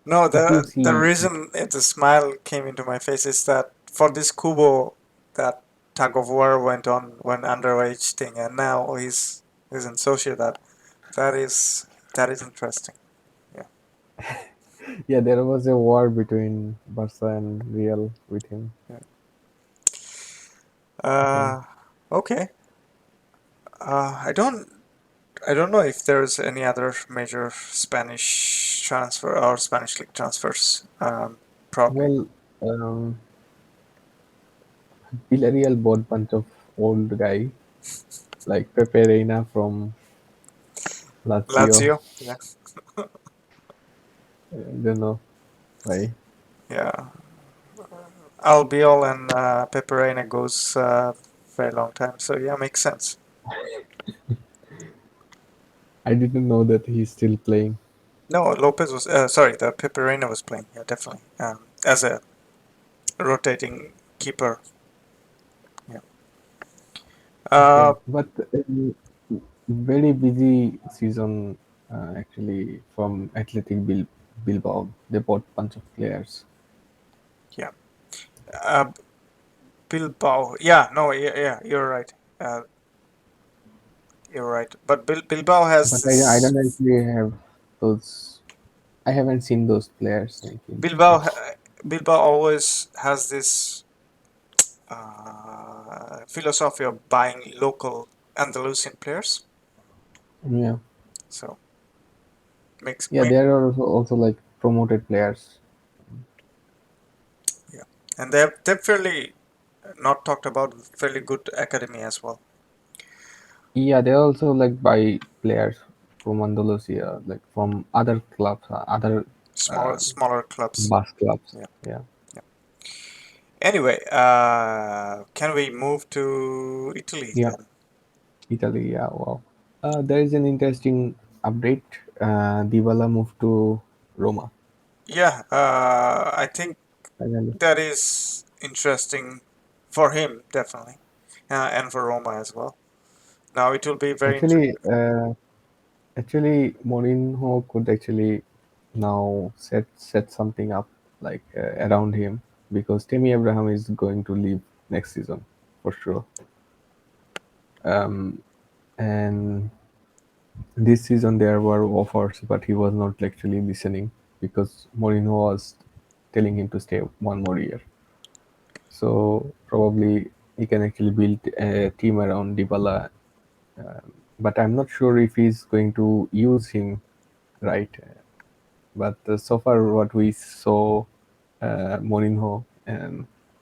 No, the the teams the he reason the smile came into my face is that for this Kubo, that tug of war went on when underage thing, and now he's in Sociedad. That is that is interesting. Yeah. yeah, there was a war between Barca and Real with him. Yeah. Okay. Uh, okay. I don't know if there's any other major Spanish transfer or Spanish league transfers. Probably. Well, Villarreal bought bunch of old guy like Pepe Reina from Lazio. Lazio. Yeah. I don't know why. Yeah. Albiol and Peperina goes very long time. So yeah, makes sense. I didn't know that he's still playing. No, Lopez was sorry. The Peperina was playing. Yeah, definitely. As a rotating keeper. Yeah. Uh, Okay, but very busy season actually from Bilbao. They bought bunch of players. yeah. Uh, Bilbao. Yeah. No. Yeah. Yeah. You're right. Uh, you're right. But Bilbao has But I this. don't actually have those. I haven't seen those players actually. Bilbao. Like Bilbao always has this philosophy of buying local. Andalusian players. Yeah, So makes yeah, there are also like promoted players. yeah, and they've fairly not talked about fairly good academy as well. Yeah, they also like buy players from Andalusia, like from other clubs, other Smaller uh, smaller clubs. Basque clubs. Yeah. Yeah, Yeah. Anyway, can we move to Italy yeah, then? Italy. Yeah, wow. There is an interesting update. Dybala moved to Roma. Yeah, I think Finally. that is interesting for him definitely, and for Roma as well. Now it will be very interesting. Actually, Mourinho could actually now set something up like around him because Tammy Abraham is going to leave next season for sure. And this season there were offers, but he was not actually listening because Mourinho was telling him to stay one more year. So probably he can actually build a team around Dybala, but I'm not sure if he's going to use him right. But so far, what we saw Mourinho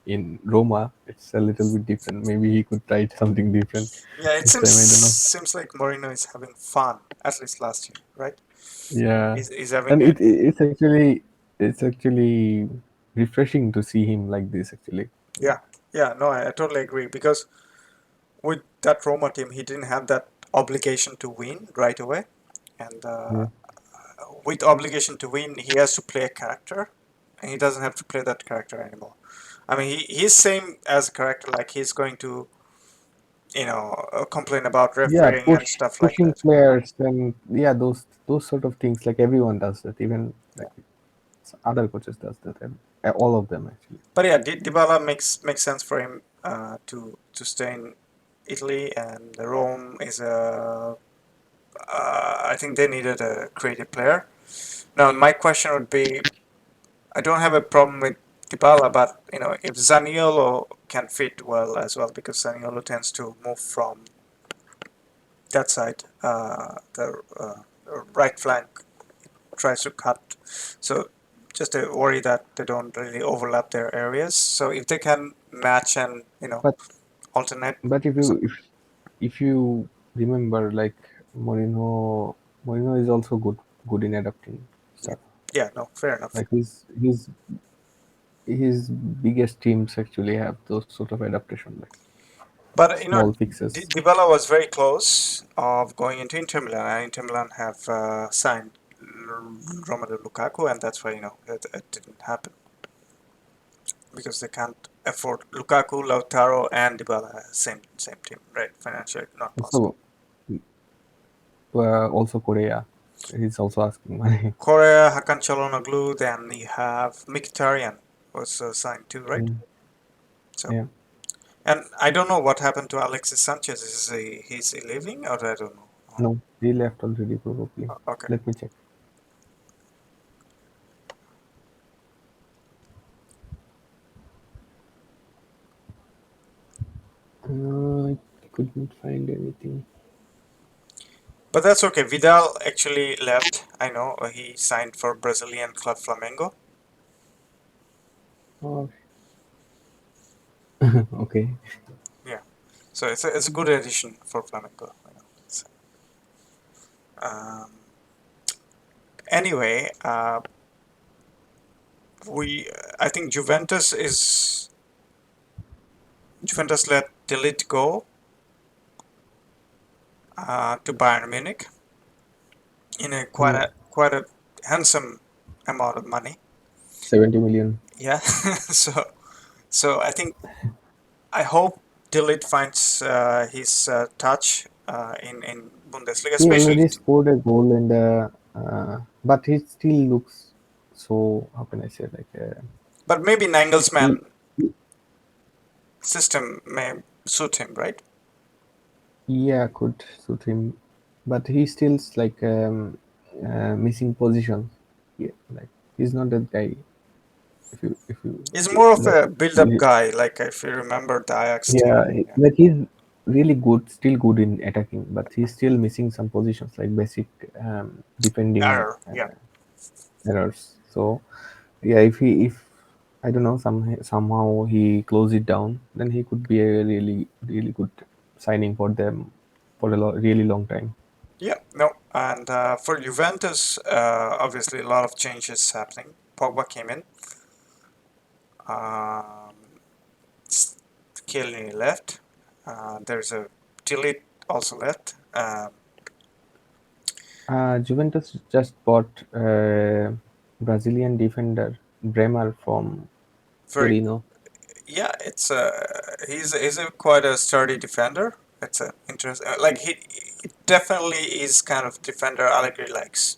in Roma, it's a little bit different. Maybe he could try something different Yeah, it this seems time. I don't know. seems like Mourinho is having fun, at least last year, right? Yeah, He's having and a it's actually refreshing to see him like this. Actually, yeah, yeah. No, I totally agree because with that Roma team, he didn't have that obligation to win right away, and yeah, with obligation to win, he has to play a character, and he doesn't have to play that character anymore. I mean, he's same as a character, like he's going to, complain about yeah, refereeing and stuff like pushing that. players and yeah, those sort of things. Like everyone does that. Even Yeah. like other coaches does that, and all of them actually. But yeah, Dybala makes sense for him to stay in Italy, and Rome is a. I think they needed a creative player. Now, my question would be, I don't have a problem with Dybala, but if Zaniolo can fit well as well, because Zaniolo tends to move from that side, the right flank tries to cut. So just a worry that they don't really overlap their areas. So if they can match and But alternate. but if So, you if you remember, like Mourinho, Mourinho is also good in adapting yeah, stuff. yeah, no, fair enough. Like his biggest teams actually have those sort of adaptation, like But small fixes. Dybala was very close of going into Inter Milan, and Inter Milan have signed Romelu Lukaku, and that's why it didn't happen because they can't afford Lukaku, Lautaro, and Dybala same team, right? Financially not possible. Also, also Korea, he's also asking money. Korea, Hakan Çalhanoğlu, then you have Mkhitaryan was signed too, right? Mm, So, yeah, and I don't know what happened to Alexis Sanchez. He's he leaving or I don't know. no, he left already probably. Okay. Let me check. I couldn't find anything. But that's okay. Vidal actually left. I know he signed for Brazilian club Flamengo. Oh, okay. Yeah, so it's a good addition for Flamengo. So, um, anyway, we I think Juventus let Delete go to Bayern Munich in a quite Yeah, a handsome amount of money. 70 million. Yeah, so I think I hope Delete finds his touch in Bundesliga, He especially. already scored a goal in the, but he still looks so. How can I say, like But maybe he, Nagelsmann system may suit him, right? yeah, could suit him, but he still's like missing positions. Yeah, like he's not that guy. If you He's more of like, a build-up guy, like if you remember the Ajax team. yeah, Yeah, like really good, still good in attacking, but he's still missing some positions like basic defending Error. Yeah. errors. So yeah, if I don't know, somehow he close it down, then he could be a really good signing for them for a really long time. Yeah. No. And for Juventus, obviously a lot of changes happening. Pogba came in. Um, Chiellini left. There's a Tilly also left. Juventus just bought Brazilian defender Bremer from Very. Torino. Yeah. It's he's a quite a sturdy defender. It's a interest. Like he definitely is kind of defender Allegri likes.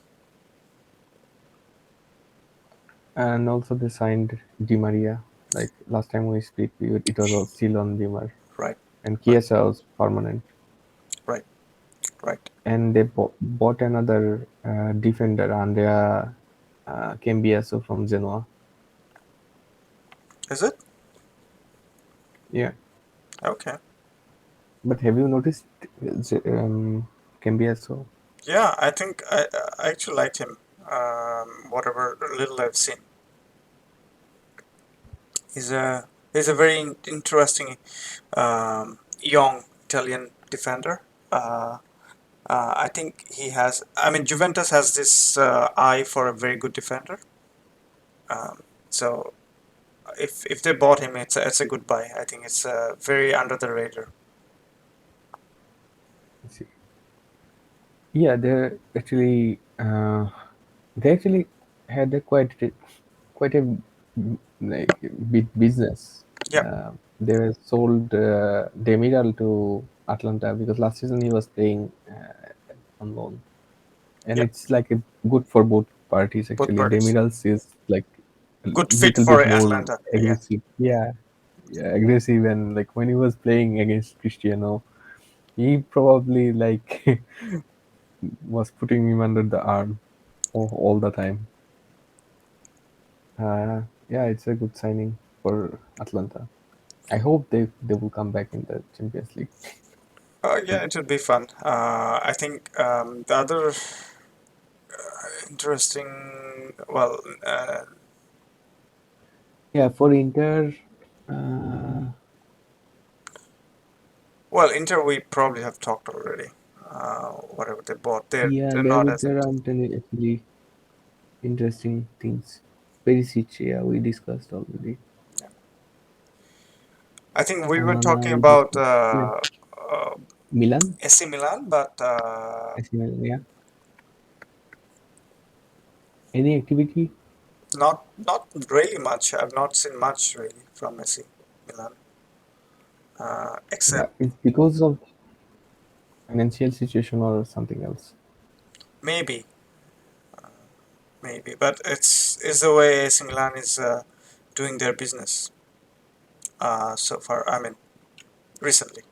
And also they signed Di Maria. Like last time we speak, it was all still on Di Maria. Right. And Right. Chiesa was permanent. Right. Right. And they bought another defender, Andrea Cambiaso from Genoa. Is it? Yeah, Okay. but have you noticed Cambiaso? Yeah, I think I actually liked him. Whatever little I've seen, he's a very interesting young Italian defender. Uh, I think he has. I mean, Juventus has this eye for a very good defender. So if they bought him, it's a good buy. I think it's very under the radar. Let's see. Yeah, they actually had a quite a like big business. Yep. They sold Demiral to Atlanta because last season he was playing on loan, and Yep. it's like a good for both parties Both actually. parties. Demirals is like a Good fit little for bit more Atlanta. Yeah. aggressive. Yeah, yeah, aggressive, and like when he was playing against Cristiano, he probably like was putting him under the arm all the time. Yeah, it's a good signing for Atlanta. I hope they will come back in the Champions League. Yeah, it would be fun. I think the other interesting, well, Yeah, for Inter, uh, Inter we probably have talked already. Whatever they bought, yeah, they're not as there interesting. aren't any actually interesting things. Perisic, yeah, we discussed already. Yeah. I think we were talking Now we have about yeah, uh, Milan. AC Milan, but AC Milan, yeah. Any activity? not really much. I've not seen much really from AC Milan, Yeah, except it's because of financial situation or something else. maybe maybe, but it's the way AC Milan is doing their business so far. I mean, recently.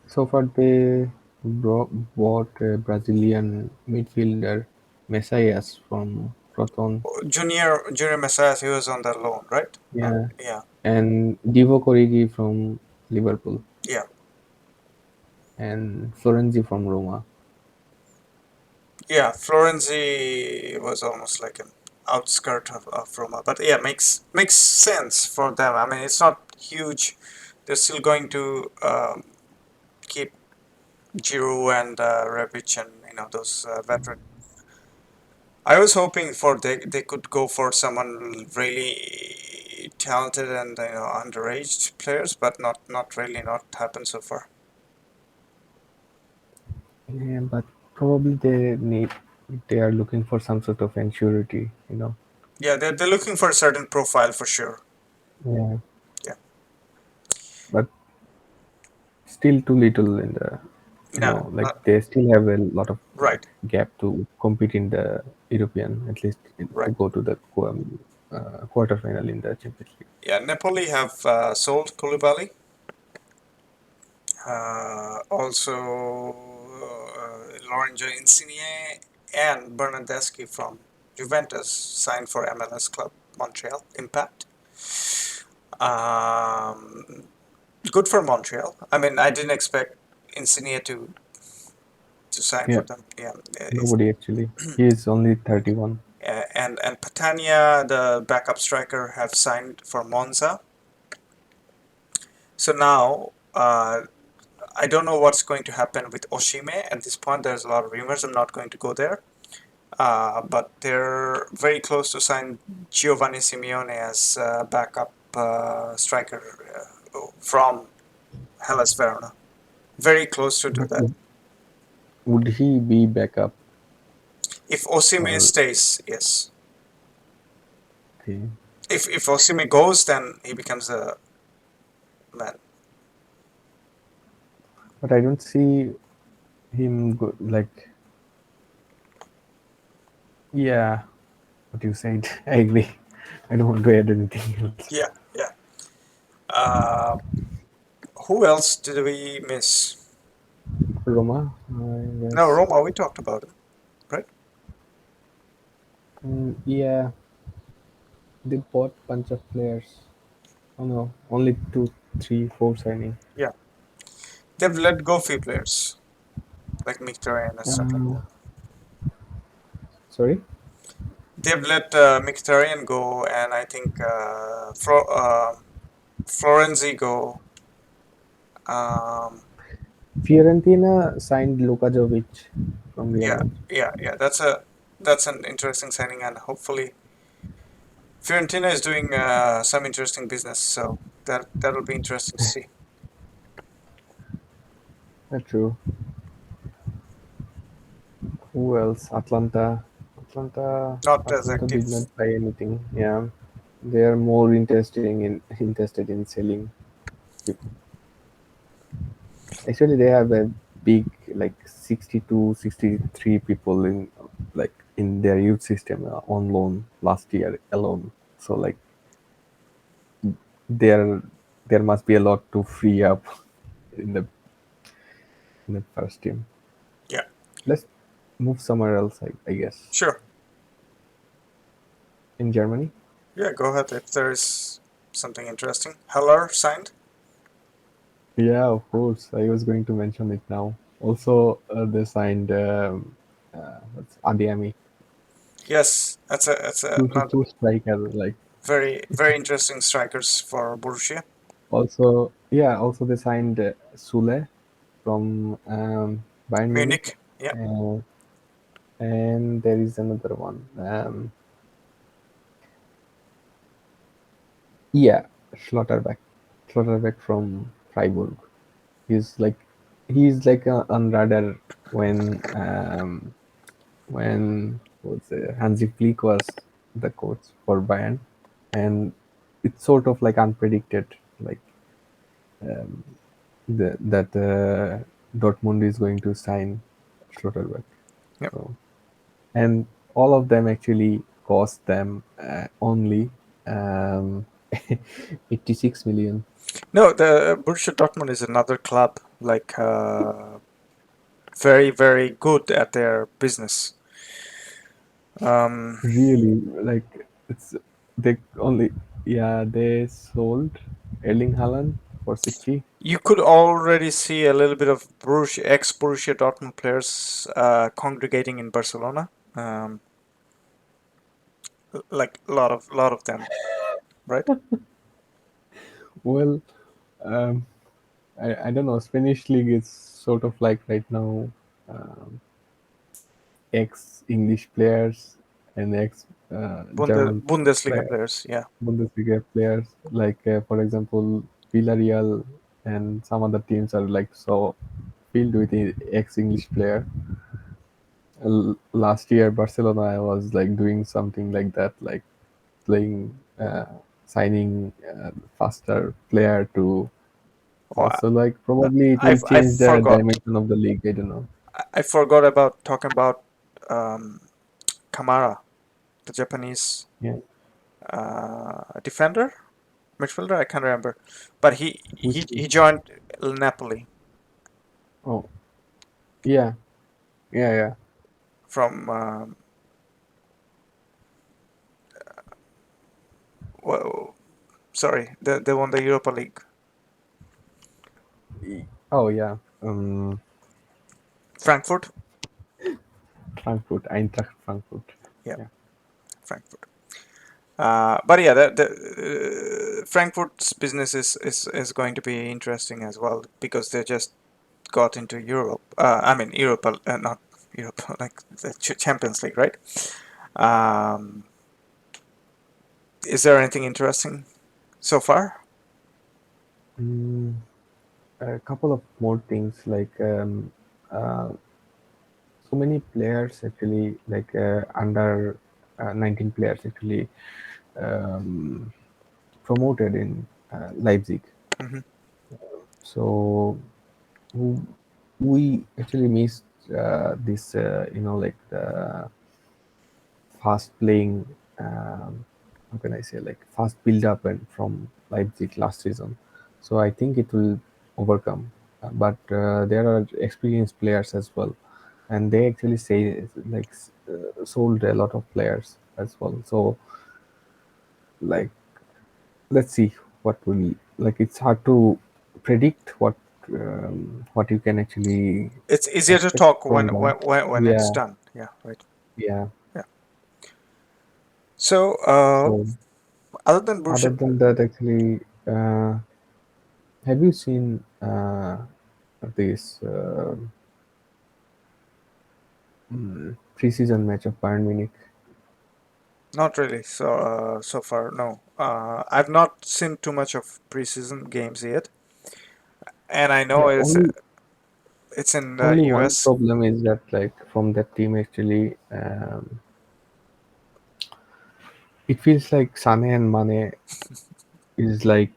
So far they bought a Brazilian midfielder Messias from Proton. Junior Messias, he was on the loan, right? Yeah, Yeah, and Divo Origi from Liverpool yeah, and Florenzi from Roma. yeah. Florenzi was almost like an outskirt of Roma, but yeah, makes sense for them. I mean, it's not huge. They're still going to keep Giroud and Rebic and those veteran. I was hoping for they could go for someone really talented and underaged players, but not really not happened so far. Yeah, but probably they are looking for some sort of maturity, you know. Yeah, they're looking for a certain profile for sure. Yeah, Yeah, but still too little in the, no, like not they still have a lot of right, gap to compete in the European, at least to right. go to the quarterfinal in the Champions League. Yeah, Napoli have sold Koulibaly. Also, Lorenzo Insigne and Bernardeschi from Juventus signed for MLS club Montreal Impact. Um, Good for Montreal. I mean, I didn't expect Insigne to sign for Yeah, them. Yeah, nobody actually. He is only 31. and Patania, the backup striker, have signed for Monza. So now, I don't know what's going to happen with Oshime. At this point, there's a lot of rumors. I'm not going to go there. But they're very close to sign Giovanni Simeone as backup striker from Hellas Verona. Very close to do But that. would he be backup If Osimhen or stays, yes. okay? If Osimhen goes, then he becomes a man. But I don't see him go, like yeah. What you said, I agree. I don't want to add anything else. Yeah, yeah. Uh, who else did we miss? Roma, I No, guess. Roma. We talked about it, right? Yeah, they bought bunch of players. Oh no, only two, three, four signing. Yeah, they've let go few players like Mkhitaryan and stuff like Uh, that. Sorry, They've let Mkhitaryan go, and I think Florenzi go. Um, Fiorentina signed Luka Jovic from Real yeah, Madrid. yeah. That's an interesting signing, and hopefully Fiorentina is doing some interesting business. So that'll be interesting to see. True. Who else? Atlanta. Not as Atlanta active. did not buy anything. Yeah, they are more interested in selling people. Actually, they have a big like 62, 63 people in like in their youth system on loan last year alone. So like there there must be a lot to free up in the first team. Yeah, Let's move somewhere else. I guess sure. in Germany. Yeah, go ahead if there is something interesting. Heller signed. Yeah, of course. I was going to mention it now. Also, they signed what's Adiami, Yes, that's not two striker. Like very interesting strikers for Borussia also, yeah. Also, they signed Sule from Bayern Munich, Munich. Yeah, uh, and there is another one. Yeah, Schlotterbeck, Schlotterbeck from Freiburg. He's like on radar when what's it, Hansi Flick was the coach for Bayern, and it's sort of like unpredicted, like that Dortmund is going to sign Schlotterbeck. yeah. So and all of them actually cost them only um, 86 million. No, the Borussia Dortmund is another club like very good at their business. Um, Really, like it's they only yeah they sold Erling Haaland for 60. you could already see a little bit of Borussia, ex-Borussia Dortmund players congregating in Barcelona. Um, like a lot of them, right? Well, um, I don't know. Spanish league is sort of like right now ex English players and ex German Bundesliga player, players. Yeah, Bundesliga players. Like for example, Villarreal and some other teams are like so filled with ex English player. Last year Barcelona I was like doing something like that, like playing signing faster player to oh, so like probably it I will I change the forgot. dimension of the league. I don't know. I forgot about talking about um, Kamara, the Japanese Yeah, defender, midfielder. I can't remember, but he which he team? he joined Napoli Oh yeah, yeah. from Sorry, they won the Europa League. Oh yeah, Frankfurt. Frankfurt, Eintracht Frankfurt. Yeah, Yeah. Frankfurt. But yeah, the Frankfurt's business is going to be interesting as well because they just got into Europe. I mean, Europe, not Europe, like the Champions League, right? Um, is there anything interesting so far? Mm, a couple of more things like uh, so many players actually like under 19 players actually um, promoted in Leipzig. Hmm. So w- we actually missed this, like the fast playing. How can I say, like fast build up and from Leipzig last season. So I think it will overcome. But there are experienced players as well, and they actually say like sold a lot of players as well. So like let's see what will like. It's hard to predict what you can actually It's easier to expect talk from them. when it's Yeah, done. Yeah, right. yeah. Yeah. So, So other than other Borussia, than that, actually, have you seen this preseason match of Bayern Munich? not really. So, so far, no. I've not seen too much of preseason games yet, and I know Yeah, only it's in the only one US. problem is that like from that team actually, it feels like Sane and Mane is like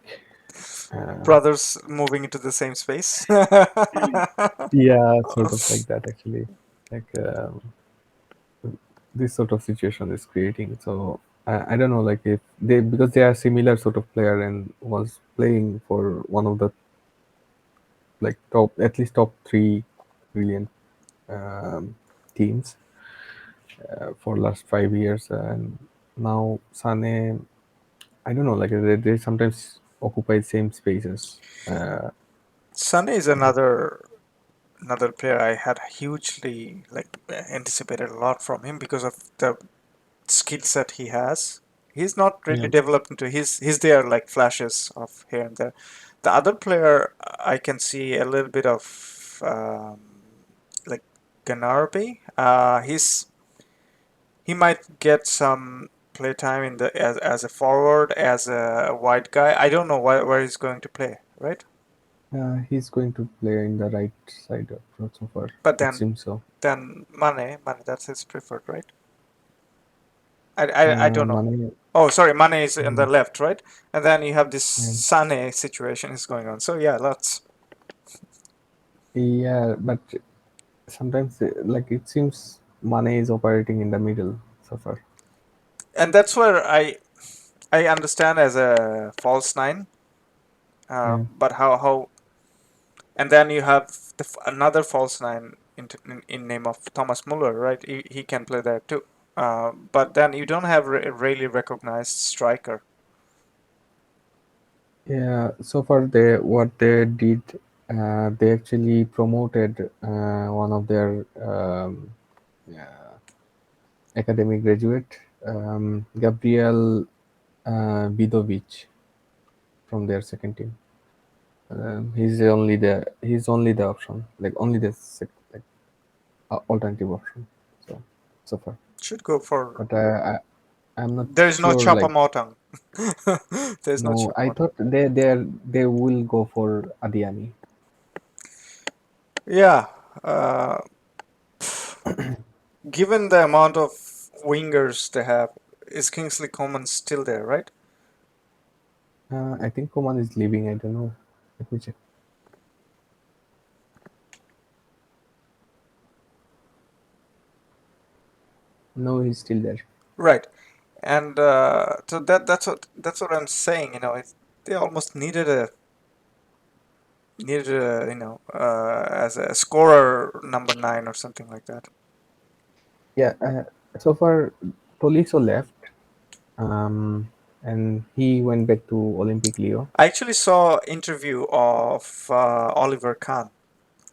Brothers moving into the same space. yeah, sort of like that actually. Like this sort of situation is creating. So I don't know, like if they because they are similar sort of player and was playing for one of the like top at least top three brilliant um, teams for last 5 years, and now Sane, I don't know, like they sometimes occupy same spaces. Sunny is But another player I had hugely like anticipated a lot from him because of the skill set he has. He's not really yeah, developed into he's there like flashes of here and there. The other player I can see a little bit of like Ganarbi. He might get some playtime in the as a forward, as a wide guy. I don't know where he's going to play, right? he's going to play in the right side of so far. But It seems so. then Mane, that's his preferred, right? I don't know. Mane, Oh, sorry, Mane is on the mm, left, right? And then you have this yeah, Sane situation is going on. So yeah, let's. yeah, but sometimes like it seems Mane is operating in the middle so far. And that's where I understand as a false nine. Yeah, But how and then you have another false nine in name of Thomas Muller, right? He can play there too. But then you don't have a really recognized striker. yeah. So far, they what they did, they actually promoted one of their yeah, academic graduate, Gabriel Vidovic, from their second team. He's only the option, like only the like alternative option. So so far, Should go for. but I'm not There is no sure. Like Chapamotang. There's no no, I Chapamotang. thought they will go for Adiani. Yeah. Uh, Given the amount of wingers they have, is Kingsley Coman still there, right? I think Koman is leaving. I don't know. Let me check. No, he's still there. Right. And so that's what I'm saying. They almost needed a as a scorer number nine or something like that. Yeah. So far, Tolisso left. Um, and he went back to Olympic Leo. I actually saw interview of Oliver Kahn,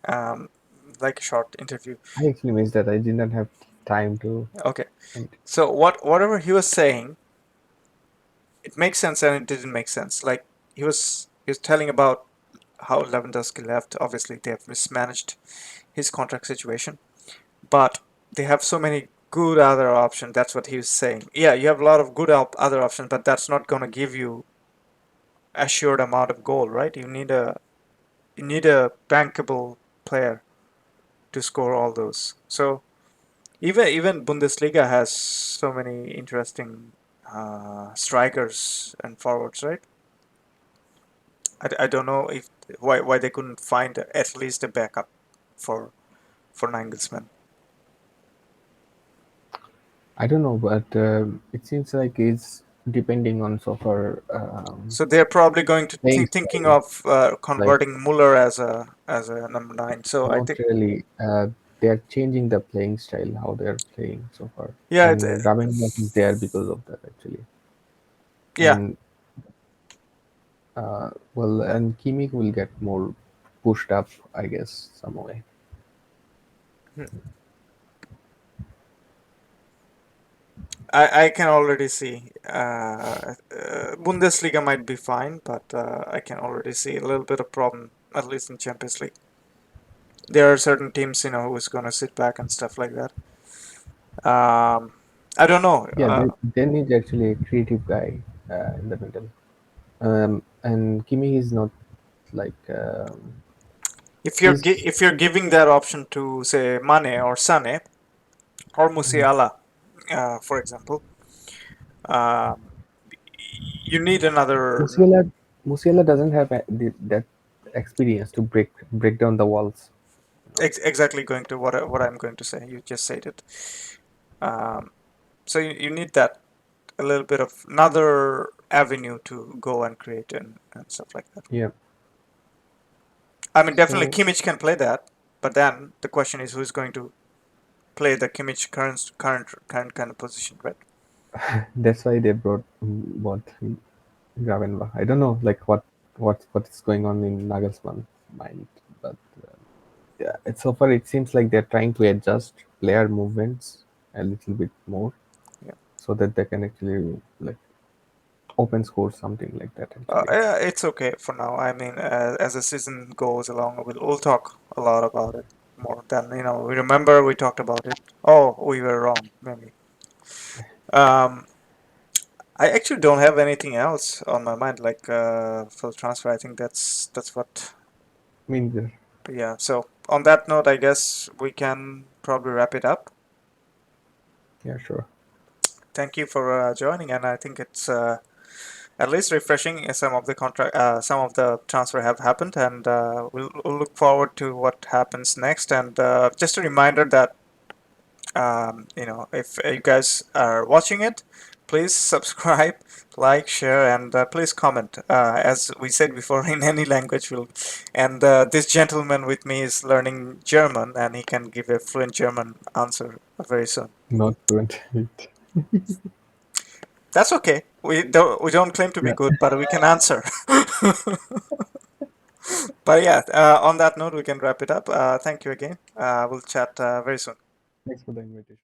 um, like a short interview. I actually missed that. I did not have time to. Okay, so whatever he was saying, it makes sense and it didn't make sense. Like he was telling about how Lewandowski left. Obviously, they have mismanaged his contract situation, but they have so many good other options. That's what he was saying. Yeah, you have a lot of good other options, but that's not gonna give you assured amount of goal, right? You need a bankable player to score all those. So even Bundesliga has so many interesting strikers and forwards, right? I don't know if why they couldn't find at least a backup for Nagelsmann. I don't know, but it seems like it's depending on so far So they're probably going to playing thinking style. of Like converting Muller as a number nine. So I not think really. They are changing the playing style, how they are playing so far, yeah, and Gravenberch is there because of that actually. yeah. And well, and Kimmich will get more pushed up, I guess, some way. I can already see Bundesliga might be fine, but I can already see a little bit of problem at least in Champions League. There are certain teams, who's gonna sit back and stuff like that. Um, I don't know. Yeah, they need actually a creative guy in the middle. And Kimmich is not like he's If you're giving that option to say Mane or Sane or Musiala, for example, um, you need another Musiala. Musiala doesn't have that experience to break down the walls. You know, exactly going to what I'm going to say. You just said it. Um, so you need that a little bit of another avenue to go and create and stuff like that. yeah. I mean, definitely So Kimmich can play that, but then the question is who's going to play the Kimmich current kind of position, right? that's why they brought what Gravenbach. I don't know like what is going on in Nagelsmann's mind, but yeah, it's so far it seems like they're trying to adjust player movements a little bit more Yeah. so that they can actually like open score something like that actually. Yeah, it's okay for now. I mean, as the season goes along, we'll talk a lot about it more than we remember we talked about it. Oh, we were wrong, maybe. Um, I actually don't have anything else on my mind, like for the transfer. I think that's what. I mean, Yeah. So on that note, I guess we can probably wrap it up. yeah, sure. Thank you for joining, and I think it's at least refreshing. Some of the transfer have happened, and we'll look forward to what happens next. And just a reminder that if you guys are watching it, please subscribe, like, share, and please comment. As we said before, in any language will. And this gentleman with me is learning German, and he can give a fluent German answer very soon. Not fluent. That's okay. We don't claim to be Yeah. good, but we can answer. But yeah, on that note, we can wrap it up. Thank you again. We'll chat very soon. Thanks for the invitation.